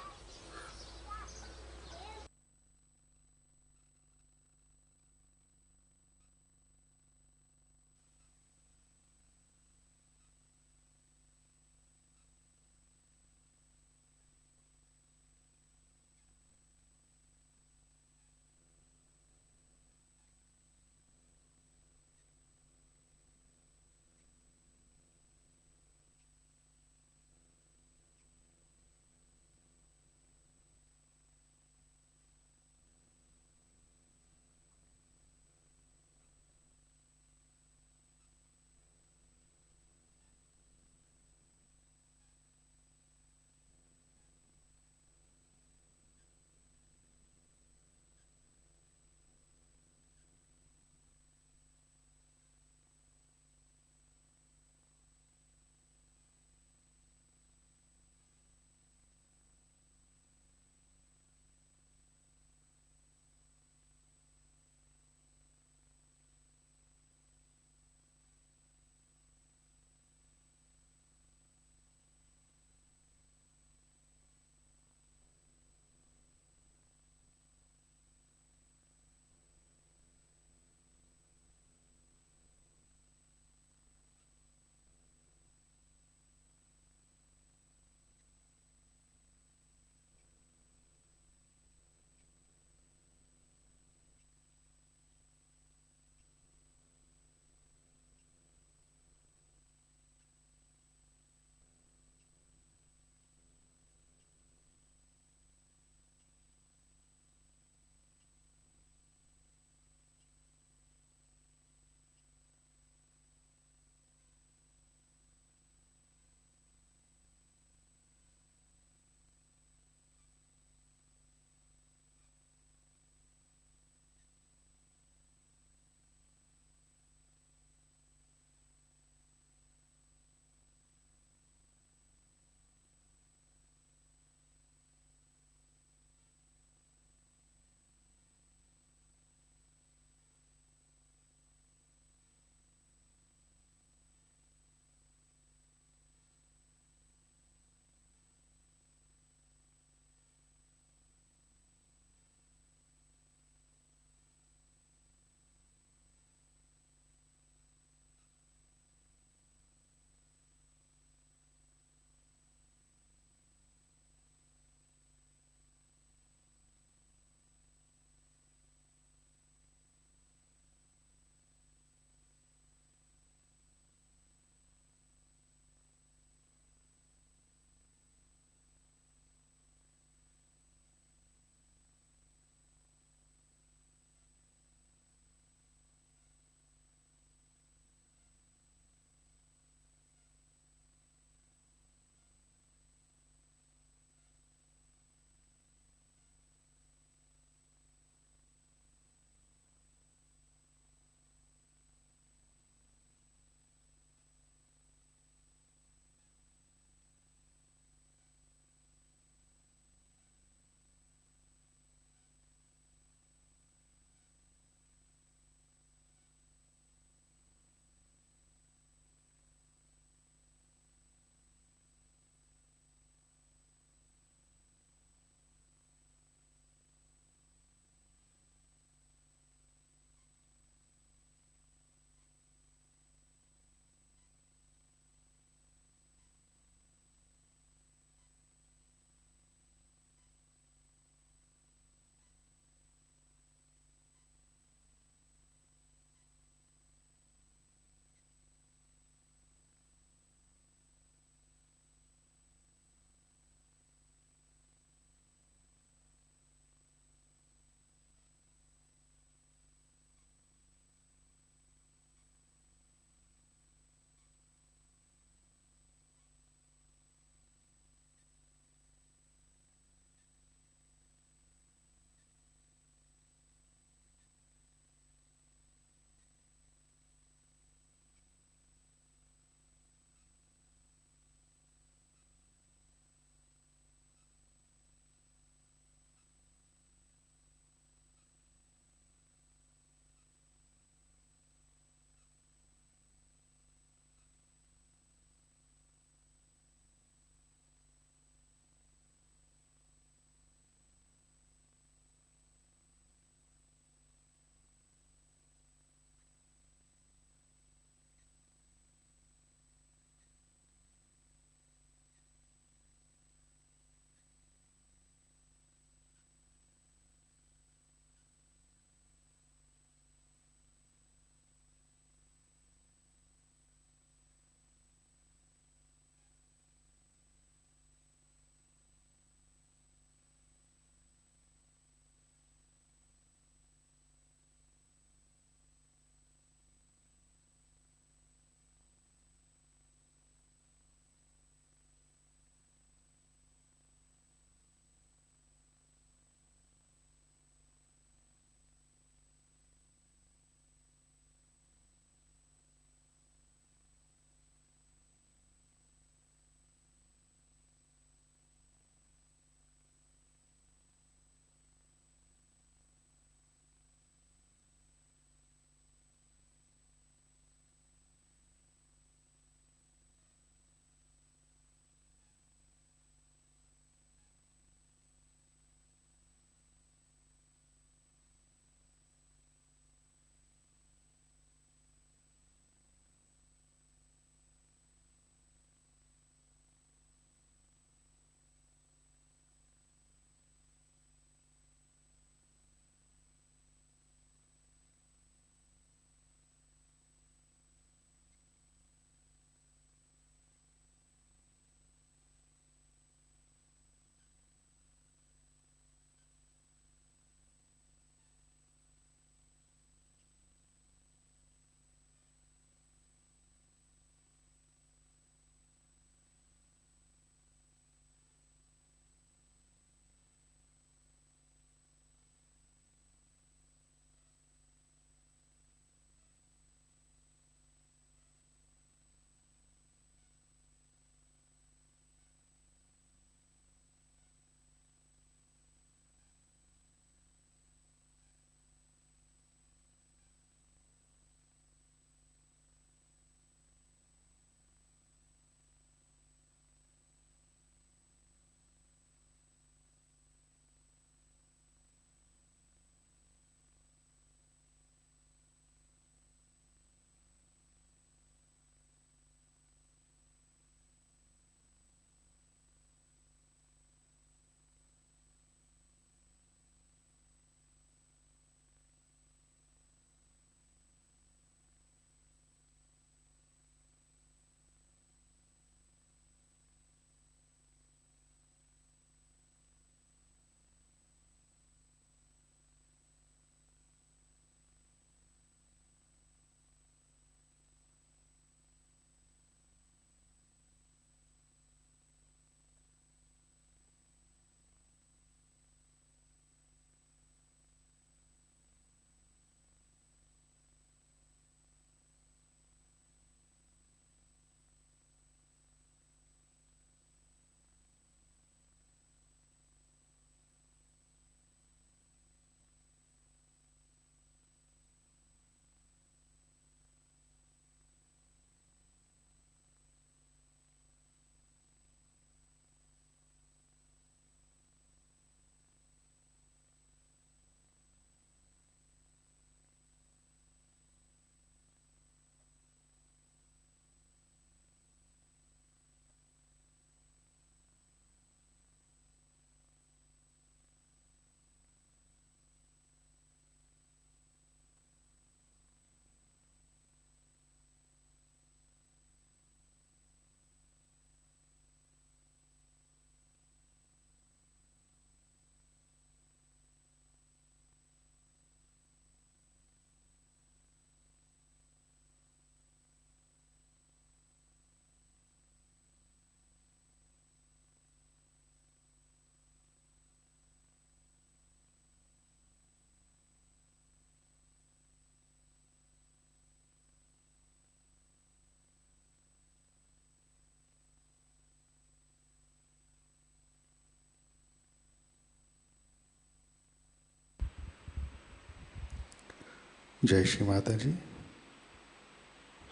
जय श्री माता जी।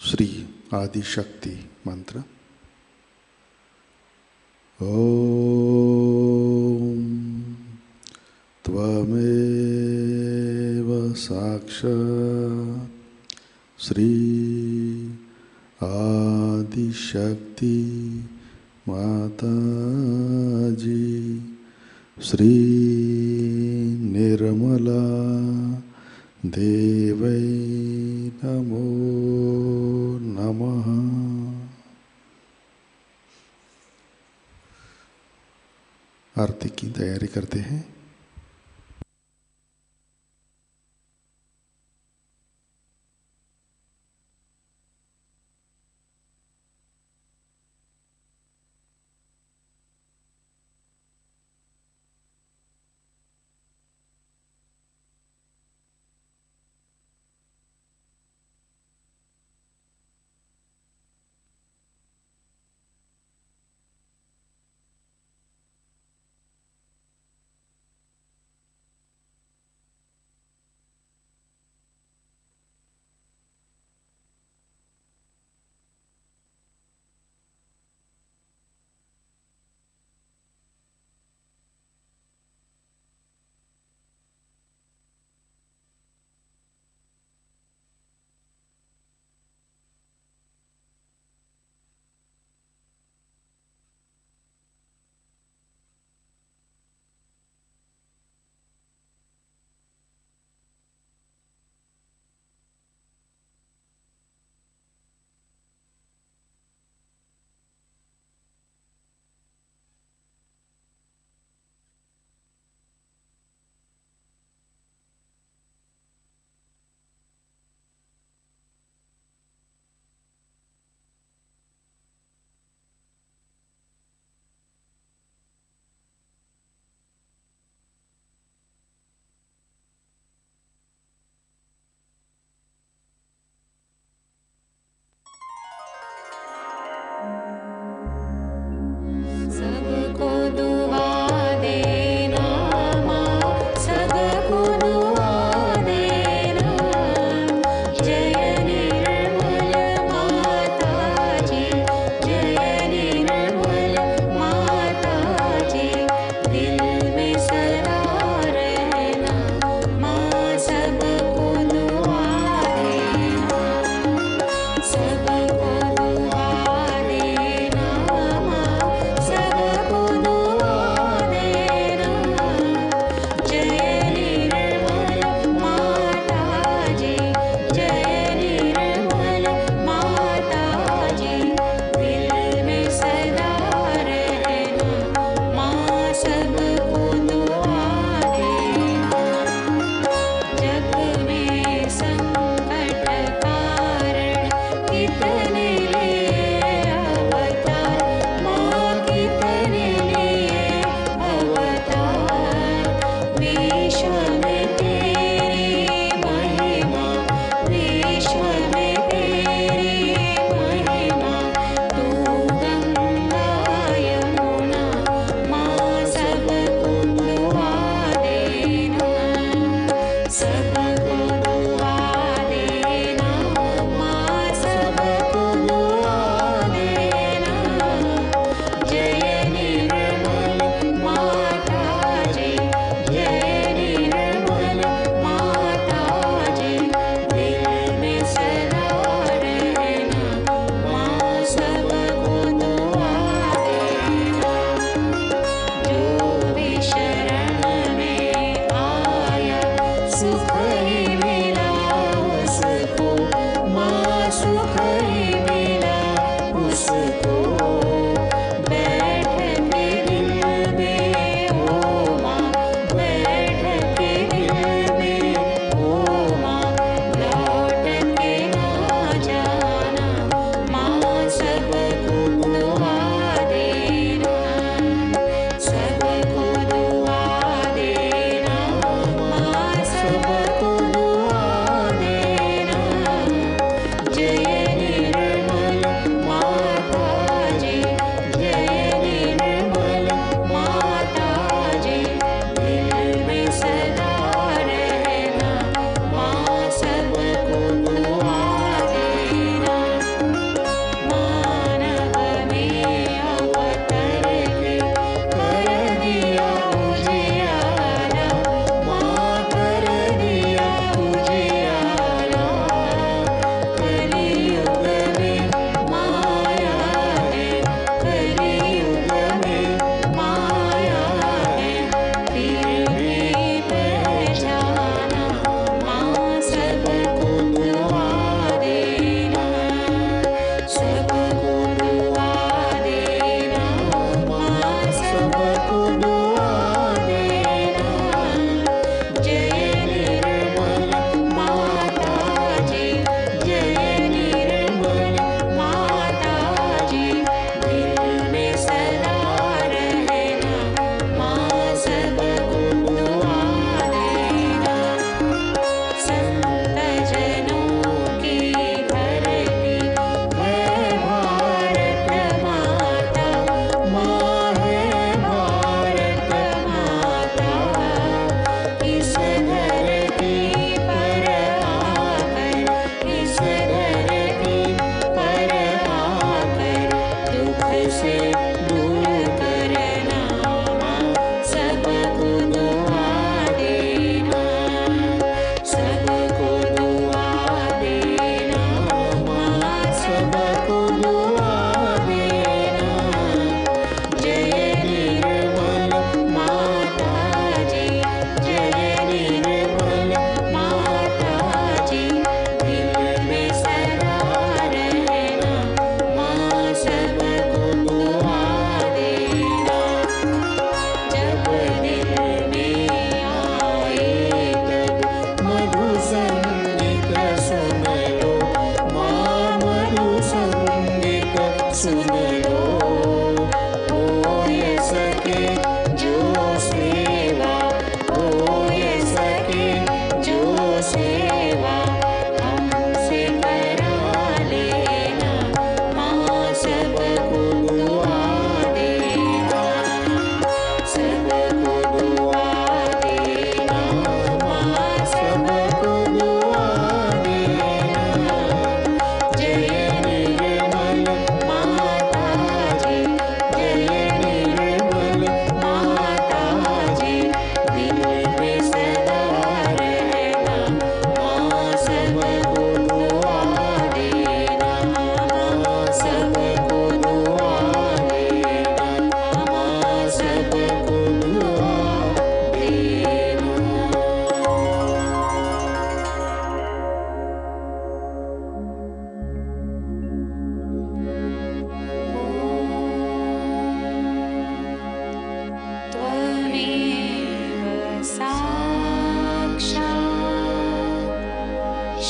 श्री आदि शक्ति मंत्र। ओम त्वमेव साक्षात् श्री आदि शक्ति माताजी श्री निर्मला देवै नमो नमः। आरती की तैयारी करते हैं।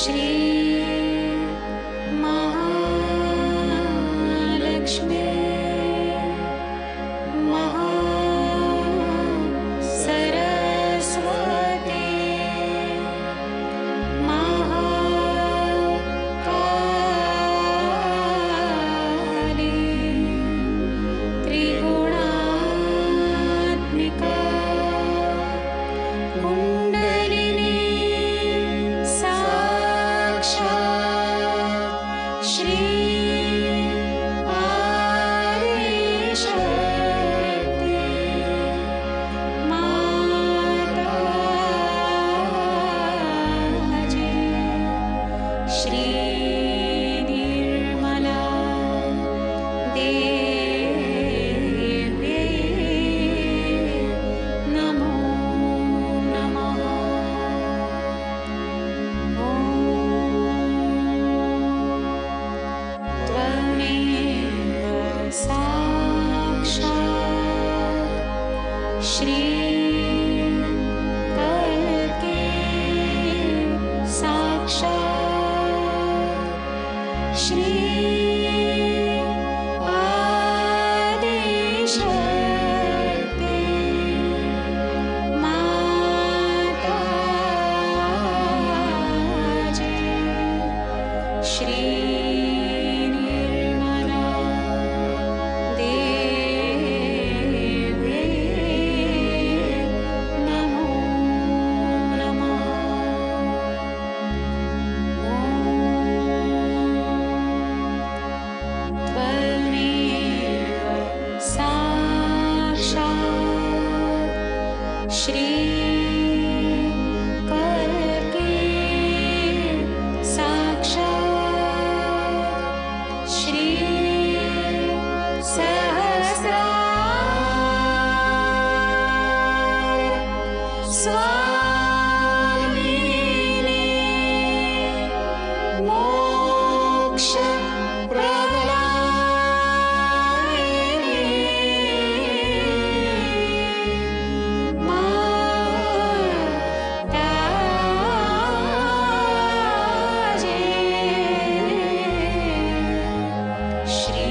Shri Mahalakshmi Saraswati Mahakali Triguणात्मिका Kundalini Sakshat Shri Parishakti Mataji Shri Nirmala Devi Namo Namaha Tvameva Sakshat Shri Kalki Sakshat Shri Adishakti Mataji Shri Nirmala Devi Namo Namaha Tvameva Sakshat Shri Kalki Sakshat Shri Sahasrar Swamini Moksha Pradayini Mataji Shri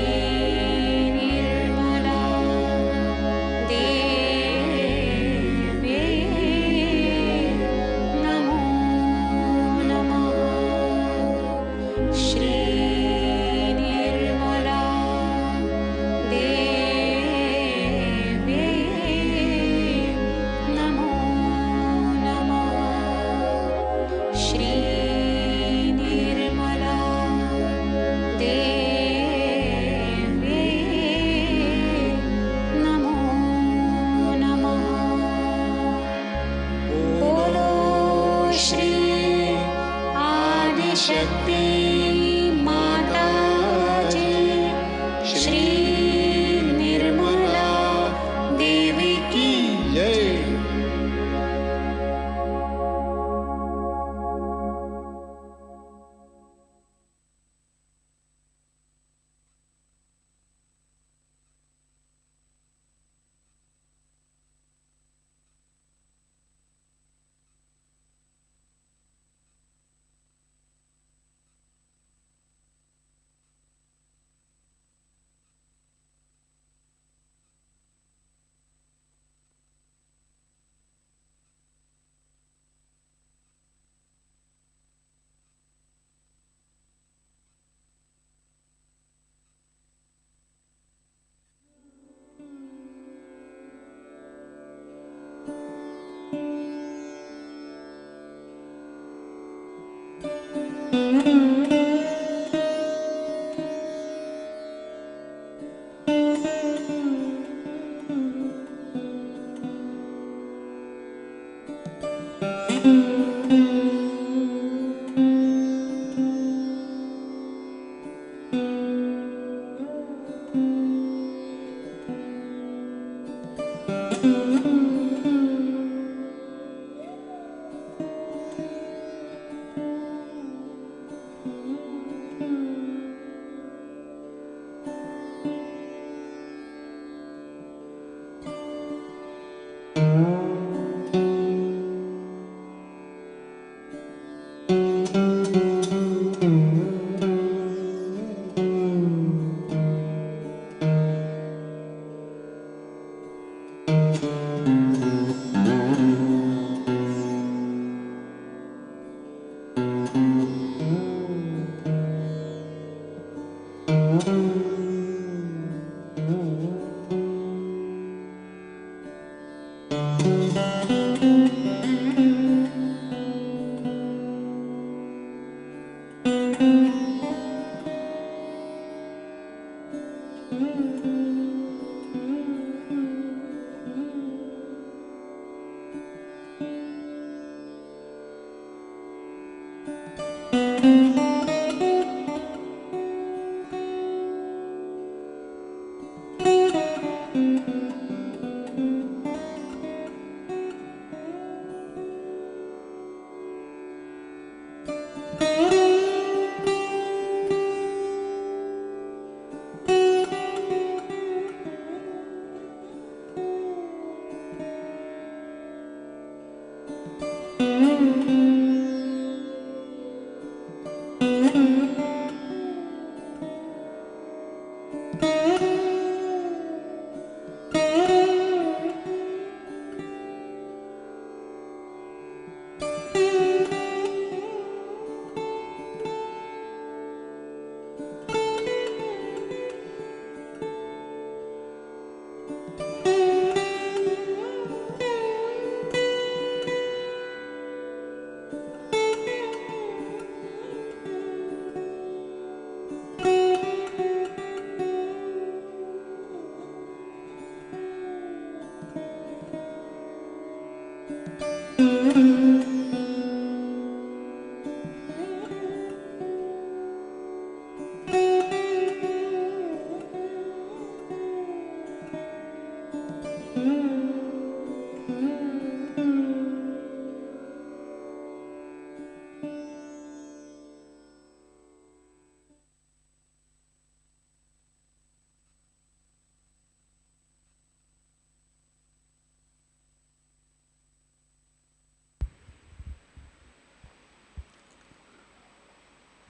Nirmala Devi Namo Namaha Shri Nirmala Devi Namo Namaha Shri Nirmala Devi Namo Namaha Bolo Shri Adishakti Mataji Shri Nirmala Devi ki जय।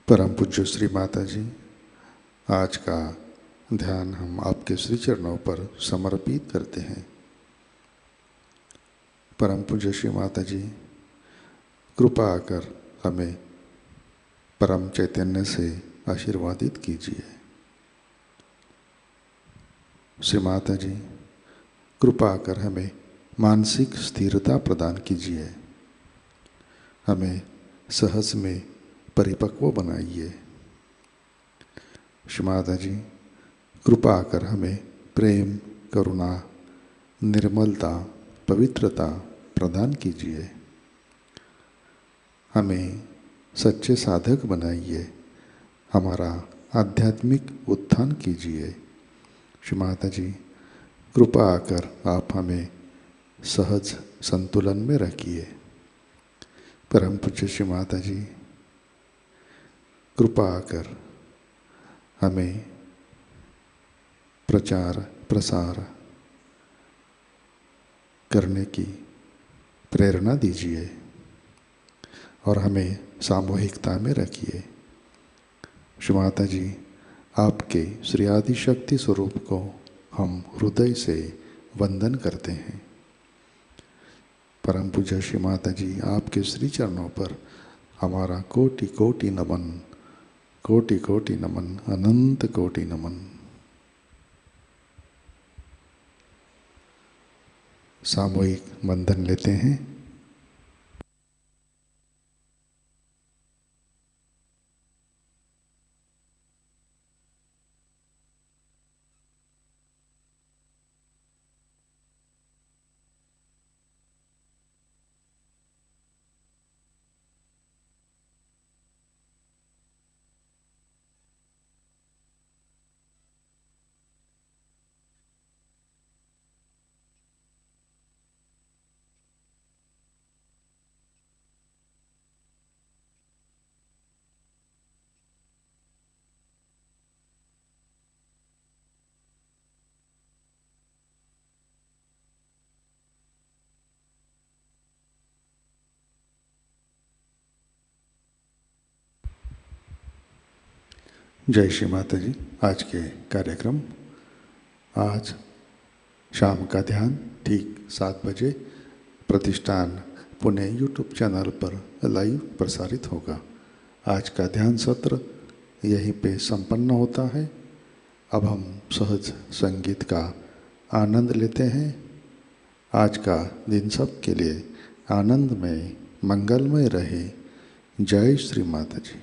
परम पूज्य श्री माता जी, आज का ध्यान हम आपके श्री चरणों पर समर्पित करते हैं। परम पूज्य श्री माता जी, कृपा कर हमें परम चैतन्य से आशीर्वादित कीजिए। श्री माता जी, कृपा कर हमें मानसिक स्थिरता प्रदान कीजिए। हमें सहज में परिपक्व बनाइए। श्री माता जी, कृपा कर हमें प्रेम, करुणा, निर्मलता, पवित्रता प्रदान कीजिए। हमें सच्चे साधक बनाइए। हमारा आध्यात्मिक उत्थान कीजिए। श्री माता जी, कृपा कर आप हमें सहज संतुलन में रखिए। परम पूज्य श्री माता जी, कृपा कर हमें प्रचार प्रसार करने की प्रेरणा दीजिए और हमें सामूहिकता में रखिए। श्री माता जी, आपके श्री आदि शक्ति स्वरूप को हम हृदय से वंदन करते हैं। परम पूज्य श्री माता जी, आपके श्री चरणों पर हमारा कोटि कोटि नमन, कोटि कोटि नमन, अनंत कोटि नमन। सामूहिक वंदन लेते हैं। जय श्री माता जी। आज के कार्यक्रम, आज शाम का ध्यान ठीक 7 बजे प्रतिष्ठान पुणे यूट्यूब चैनल पर लाइव प्रसारित होगा। आज का ध्यान सत्र यहीं पे संपन्न होता है। अब हम सहज संगीत का आनंद लेते हैं। आज का दिन सब के लिए आनंदमय मंगलमय रहे। जय श्री माताजी।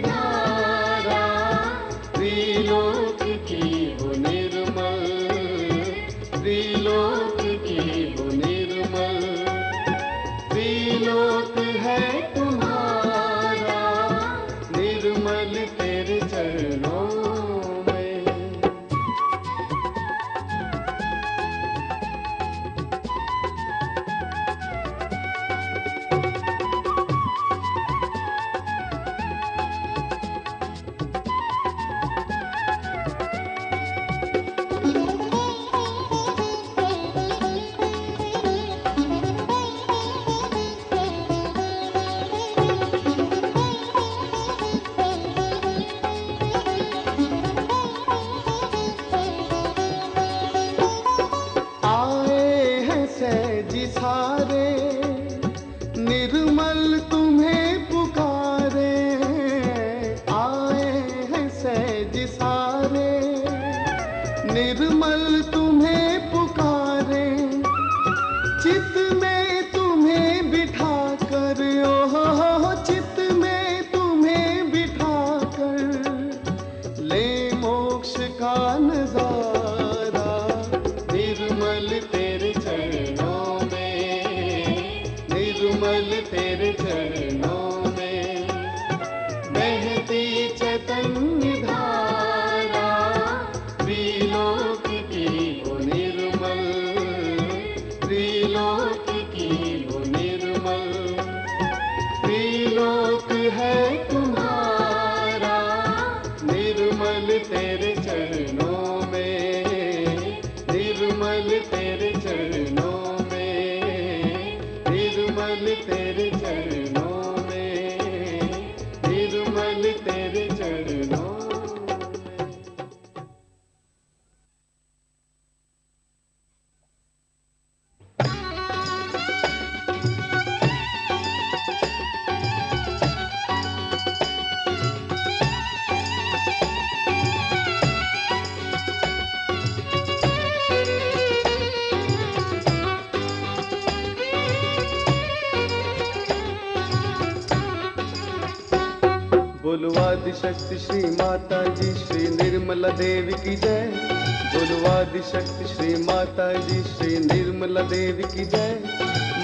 धारा त्रिलोक की वो निर्मल निर्मल तुम्हें पुकारे, चित में तुम्हें बिठा कर, ओहो चित में तुम्हें बिठा कर ले मोक्ष का नजारा। निर्मल तेरे चरणों में, निर्मल तेरे चरणों में बहती चैतन्य धारा, त्रिलोक की वो निर्मल, त्रिलोक की वो निर्मल, त्रिलोक है तुम्हारा। निर्मल तेरे चरणों में, निर्मल तेरे चरणों में, निर्मल तेरे चरणों में, निर्मल तेरे चरणों में। बोलो आदिशक्ति श्री माता जी, श्री निर्मला देवी की जय। बोलो आदिशक्ति श्री माता जी, श्री निर्मला देवी की जय।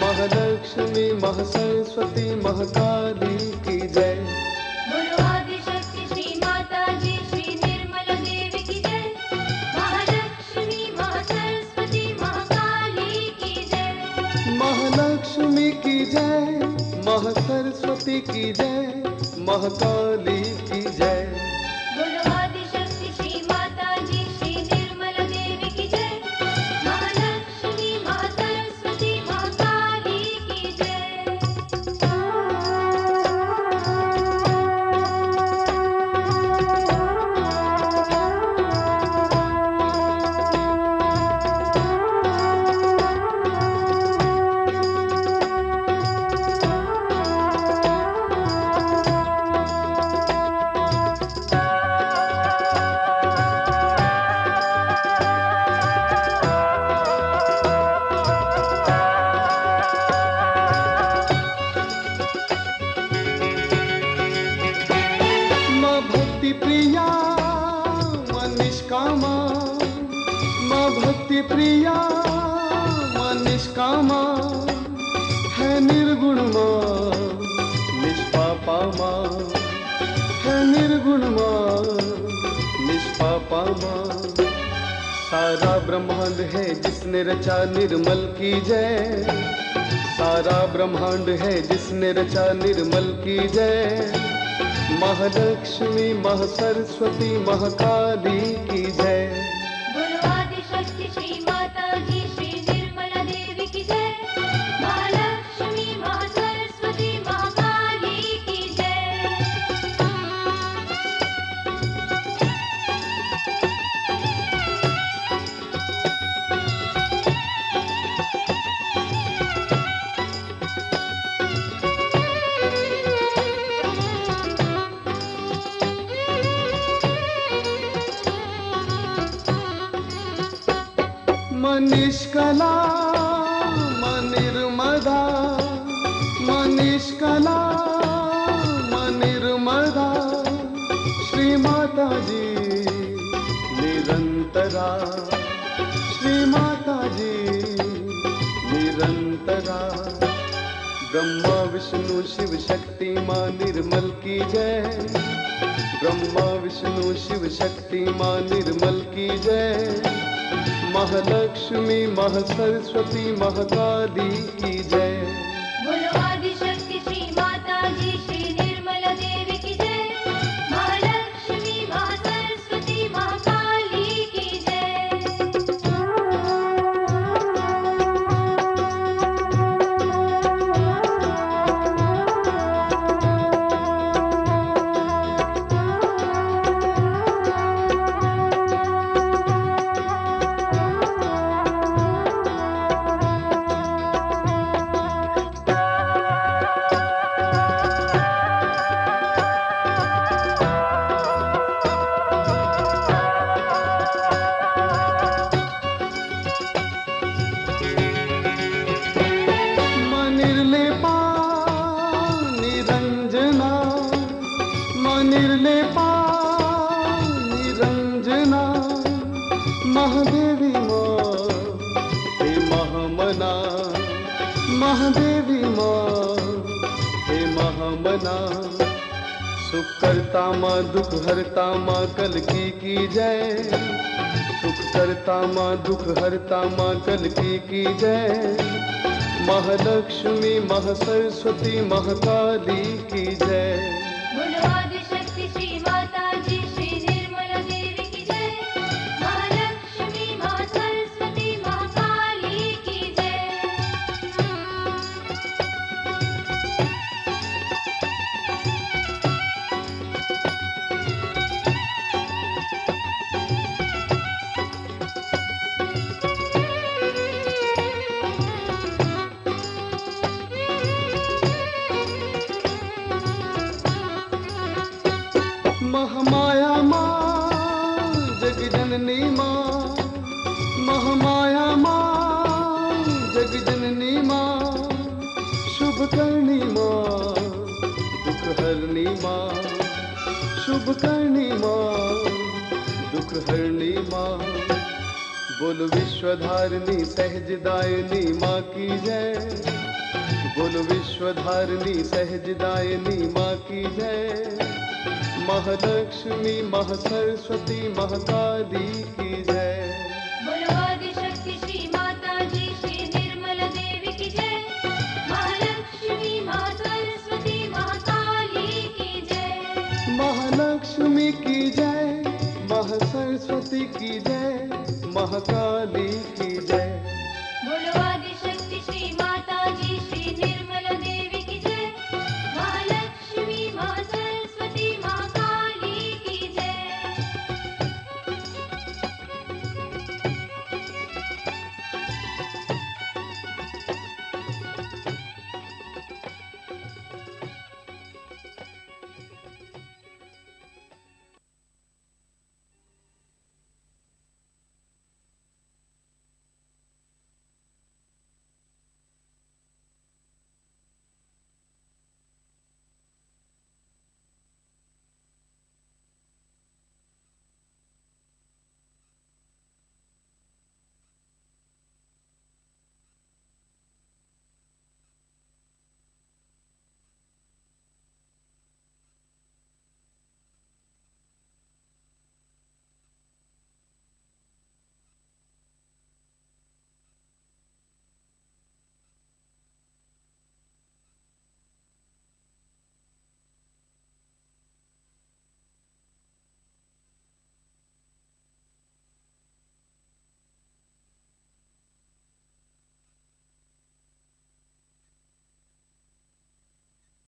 महालक्ष्मी महासरस्वती महाकाली की जय। बोलो आदिशक्ति श्री माता जी, श्री निर्मला देवी की जय। महालक्ष्मी महासरस्वती महाकाली की जय। महालक्ष्मी की जय, महासरस्वती की जय, महाकाली की जय। बोलो आदिशक्ति श्री माता जी, श्री निर्मला देवी की जय। महालक्ष्मी महासरस्वती महाकाली की जय। माँ भक्ति प्रिया माँ निष्कामा, माँ भक्ति प्रिया माँ निष्कामा है निर्गुण माँ, निष्पापा माँ है निर्गुण माँ, निष्पापा माँ। सारा ब्रह्मांड है जिसने रचा निर्मल की जय, सारा ब्रह्मांड है जिसने रचा निर्मल की जय। महालक्ष्मी महासरस्वती महाकाली की जय। बोलो आदिशक्ति श्री माता जी, श्री निर्मला देवी की जय। महालक्ष्मी महासरस्वती महाकाली की जय। मनिष्कला मनिर्मदा, मनिष्कला मनिर्मदा श्री माता जी निरंतरा, श्री माता जी निरंतरा। ब्रह्मा विष्णु शिव शक्ति माँ निर्मल की जय। ब्रह्मा विष्णु शिव शक्ति माँ निर्मल की जय। महालक्ष्मी महासरस्वती महाकाली की जय। बोलो आदिशक्ति श्री माता जी, श्री निर्मला देवी की जय। महालक्ष्मी महासरस्वती महाकाली की जय। महादेवी माँ हे महामना, महादेवी माँ हे महामना। सुख करता माँ दुख हरता माँ कल की जय, सुख करता माँ दुख हरता माँ कल की जय। महालक्ष्मी महासरस्वती महाकाली की जय। बोलो आदिशक्ति श्री माताजी श्री निर्मला देवी की जय। महालक्ष्मी महासरस्वती महाकाली की जय। महामाया माँ जग जननी माँ, महामाया माँ जग जननी माँ। शुभ करनी माँ दुख हरनी माँ, शुभ करनी माँ दुख हरनी माँ। बोलो विश्वधारिणी सहजदायिनी माँ की जय, बोलो विश्वधारिणी सहजदायिनी माँ की जय। महालक्ष्मी महासरस्वती महाकाली की जय। बोलो आदिशक्ति श्री माताजी श्री निर्मला देवी की जय। महालक्ष्मी महासरस्वती महाकाली की जय। महालक्ष्मी की जय, महासरस्वती की जय, महाकाली की जय। बोलो आदि